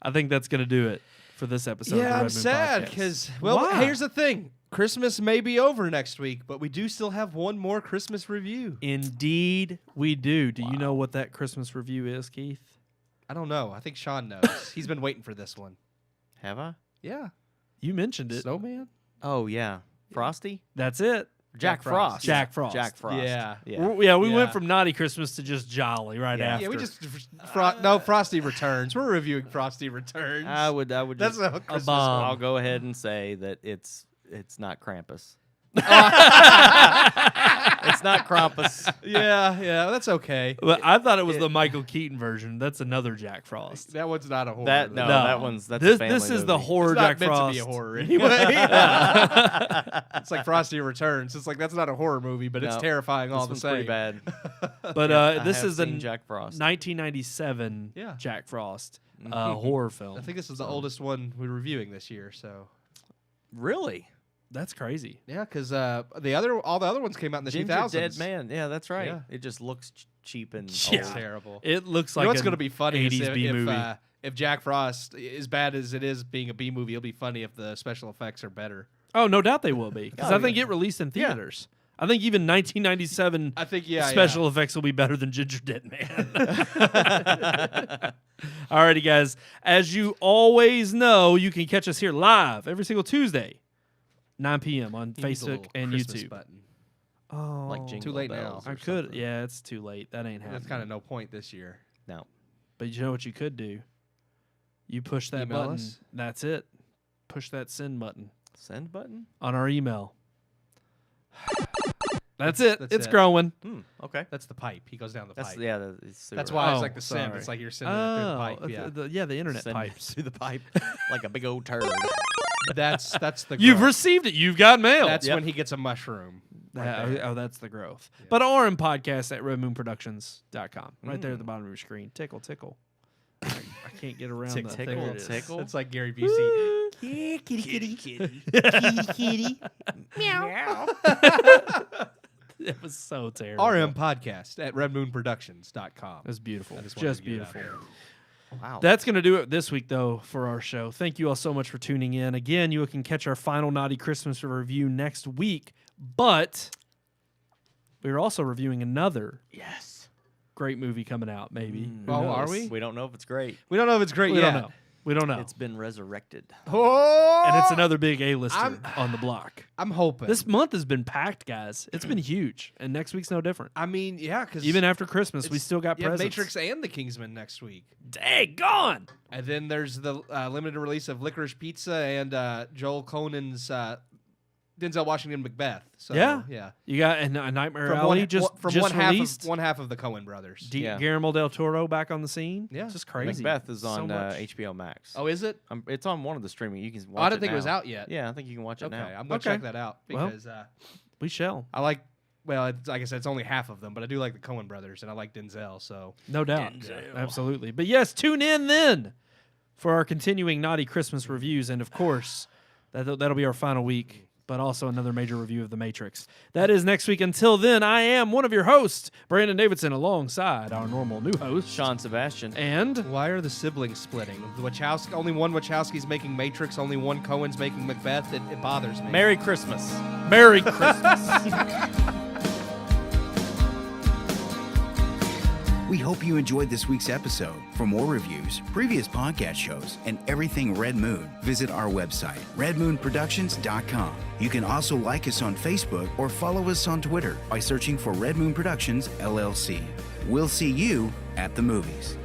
[SPEAKER 2] I think that's gonna do it for this episode. of the
[SPEAKER 4] Yeah,
[SPEAKER 2] Red
[SPEAKER 4] I'm
[SPEAKER 2] Moon
[SPEAKER 4] sad
[SPEAKER 2] Podcast.
[SPEAKER 4] because
[SPEAKER 2] Why?
[SPEAKER 4] here's the thing: Christmas may be over next week, but we do still have one more Christmas review.
[SPEAKER 2] Indeed, we do. Do you know what that Christmas review is, Keith?
[SPEAKER 4] I don't know. I think Sean knows. He's been waiting for this one.
[SPEAKER 6] Have I?
[SPEAKER 4] Yeah,
[SPEAKER 2] You mentioned it.
[SPEAKER 4] Snowman.
[SPEAKER 6] Oh, yeah. Frosty?
[SPEAKER 2] That's it.
[SPEAKER 6] Jack Frost.
[SPEAKER 2] Jack Frost.
[SPEAKER 6] Jack Frost.
[SPEAKER 4] Yeah.
[SPEAKER 6] Yeah.
[SPEAKER 2] We
[SPEAKER 4] Yeah.
[SPEAKER 2] went from naughty Christmas to just jolly right
[SPEAKER 6] Yeah.
[SPEAKER 2] after.
[SPEAKER 4] Yeah, we just Frosty Returns. We're reviewing Frosty Returns.
[SPEAKER 6] I would
[SPEAKER 4] That's
[SPEAKER 6] just,
[SPEAKER 4] a Christmas
[SPEAKER 2] bomb.
[SPEAKER 4] one.
[SPEAKER 6] I'll go ahead and say that it's not Krampus. It's not Krampus.
[SPEAKER 4] Yeah, that's okay.
[SPEAKER 2] But I thought it was the Michael Keaton version. That's another Jack Frost.
[SPEAKER 4] That one's not a horror.
[SPEAKER 6] That
[SPEAKER 4] movie.
[SPEAKER 6] no,
[SPEAKER 2] No.
[SPEAKER 6] that one's that's
[SPEAKER 2] this
[SPEAKER 6] a family
[SPEAKER 2] this is the
[SPEAKER 6] movie.
[SPEAKER 2] horror
[SPEAKER 4] It's not
[SPEAKER 2] Jack
[SPEAKER 4] meant
[SPEAKER 2] Frost.
[SPEAKER 4] to be a horror anyway. It's like Frosty Returns. It's like that's not a horror movie, but it's
[SPEAKER 6] No,
[SPEAKER 4] terrifying all
[SPEAKER 6] This
[SPEAKER 4] the
[SPEAKER 6] one's
[SPEAKER 4] same.
[SPEAKER 6] pretty bad.
[SPEAKER 2] But
[SPEAKER 6] I
[SPEAKER 2] this
[SPEAKER 6] have
[SPEAKER 2] is the
[SPEAKER 6] seen Jack Frost.
[SPEAKER 2] 1997
[SPEAKER 4] Yeah.
[SPEAKER 2] Jack Frost horror film.
[SPEAKER 4] I think this is the oldest one we're reviewing this year. So
[SPEAKER 6] Really?
[SPEAKER 2] That's crazy.
[SPEAKER 4] yeah, because all the other ones came out in the
[SPEAKER 6] Ginger
[SPEAKER 4] 2000s.
[SPEAKER 6] Dead Man. Yeah, that's right.
[SPEAKER 4] Yeah.
[SPEAKER 6] It just looks cheap and
[SPEAKER 2] Yeah.
[SPEAKER 4] It's
[SPEAKER 6] old.
[SPEAKER 4] terrible.
[SPEAKER 2] It looks
[SPEAKER 4] You
[SPEAKER 2] like
[SPEAKER 4] know what's
[SPEAKER 2] an
[SPEAKER 4] going to be funny is
[SPEAKER 2] 80s B movie.
[SPEAKER 4] if Jack Frost, as bad as it is being a B movie, it'll be funny if the special effects are better.
[SPEAKER 2] Oh, no doubt they will be. Because
[SPEAKER 6] Oh,
[SPEAKER 2] I think
[SPEAKER 6] yeah.
[SPEAKER 2] it released in theaters. I think even 1997
[SPEAKER 4] I think
[SPEAKER 2] special effects will be better than Ginger Dead Man. Alrighty, guys. As you always know, you can catch us here live every single Tuesday, 9 p.m. on
[SPEAKER 4] You need a
[SPEAKER 2] Facebook
[SPEAKER 4] little
[SPEAKER 2] and
[SPEAKER 4] Christmas
[SPEAKER 2] YouTube.
[SPEAKER 4] Button.
[SPEAKER 2] Oh,
[SPEAKER 6] Like Jingle
[SPEAKER 4] Too late now.
[SPEAKER 6] Bells or
[SPEAKER 2] I could.
[SPEAKER 6] something.
[SPEAKER 2] Yeah, it's too late. That ain't happening.
[SPEAKER 4] That's kind of no point this year.
[SPEAKER 6] No.
[SPEAKER 2] But you know what you could do? You push that
[SPEAKER 4] Email
[SPEAKER 2] button.
[SPEAKER 4] us?
[SPEAKER 2] That's it. Push that send button
[SPEAKER 6] Send button?
[SPEAKER 2] on our email. That's it.
[SPEAKER 4] That's
[SPEAKER 2] It's
[SPEAKER 4] it.
[SPEAKER 2] growing.
[SPEAKER 6] Okay.
[SPEAKER 4] That's the pipe. He goes down the
[SPEAKER 6] That's
[SPEAKER 4] pipe.
[SPEAKER 6] yeah. It's sewer.
[SPEAKER 4] That's why it's
[SPEAKER 2] Oh,
[SPEAKER 4] like the send.
[SPEAKER 2] sorry.
[SPEAKER 4] It's like you're sending it through the pipe. Yeah,
[SPEAKER 2] The internet
[SPEAKER 6] Send
[SPEAKER 2] pipes.
[SPEAKER 6] through the pipe like a big old turd.
[SPEAKER 4] that's the.
[SPEAKER 2] You've
[SPEAKER 4] grunt.
[SPEAKER 2] received it. You've got mail.
[SPEAKER 4] That's
[SPEAKER 6] Yep.
[SPEAKER 4] when he gets a mushroom.
[SPEAKER 2] That's the growth. Yeah. But RMPodcast at redmoonproductions.com. Right there at the bottom of your screen. Tickle. I can't get around that.
[SPEAKER 6] Tickle.
[SPEAKER 4] It's like Gary Busey.
[SPEAKER 5] Yeah, kitty.
[SPEAKER 2] Kitty. Meow. It was so terrible.
[SPEAKER 4] RMPodcast at redmoonproductions.com.
[SPEAKER 2] It was beautiful.
[SPEAKER 4] Just
[SPEAKER 2] beautiful.
[SPEAKER 6] Wow.
[SPEAKER 2] That's going to do it this week, though, for our show. Thank you all so much for tuning in. Again, you can catch our final Naughty Christmas review next week, but we're also reviewing another great movie coming out, maybe. Who knows?
[SPEAKER 4] Are we?
[SPEAKER 6] We don't know if it's great.
[SPEAKER 4] We don't know if it's great yet.
[SPEAKER 2] We don't know.
[SPEAKER 6] It's been resurrected.
[SPEAKER 4] Oh!
[SPEAKER 2] And it's another big A-lister on the block.
[SPEAKER 4] I'm hoping.
[SPEAKER 2] This month has been packed, guys. It's been huge, and next week's no different.
[SPEAKER 4] I mean, yeah, because
[SPEAKER 2] even after Christmas, we still got presents.
[SPEAKER 4] Matrix and The Kingsman next week.
[SPEAKER 2] Dang, gone!
[SPEAKER 4] And then there's the limited release of Licorice Pizza and Joel Conan's Denzel Washington Macbeth. So, yeah.
[SPEAKER 2] You got A Nightmare Alley just released.
[SPEAKER 4] One half of the Coen brothers.
[SPEAKER 2] Guillermo del Toro back on the scene.
[SPEAKER 4] Yeah.
[SPEAKER 2] It's just crazy.
[SPEAKER 6] Macbeth is on HBO Max.
[SPEAKER 4] Oh, is it?
[SPEAKER 6] It's on one of the streaming. You can watch it
[SPEAKER 4] I didn't think
[SPEAKER 6] now.
[SPEAKER 4] it was out yet.
[SPEAKER 6] Yeah, I think you can watch it now.
[SPEAKER 4] Okay, I'm going to check that out because
[SPEAKER 2] we shall.
[SPEAKER 4] I like, like I said, it's only half of them, but I do like the Coen brothers and I like Denzel, so.
[SPEAKER 2] No doubt. Absolutely. But yes, tune in then for our continuing Naughty Christmas reviews. And of course, that'll be our final week, but also another major review of The Matrix. That is next week. Until then, I am one of your hosts, Brandon Davidson, alongside our normal new host,
[SPEAKER 6] Sean Sebastian.
[SPEAKER 2] And
[SPEAKER 4] why are the siblings splitting? Only one Wachowski's making Matrix, only one Cohen's making Macbeth. It bothers me.
[SPEAKER 6] Merry Christmas.
[SPEAKER 2] Merry Christmas.
[SPEAKER 1] We hope you enjoyed this week's episode. For more reviews, previous podcast shows, and everything Red Moon, visit our website, redmoonproductions.com. You can also like us on Facebook or follow us on Twitter by searching for Red Moon Productions, LLC. We'll see you at the movies.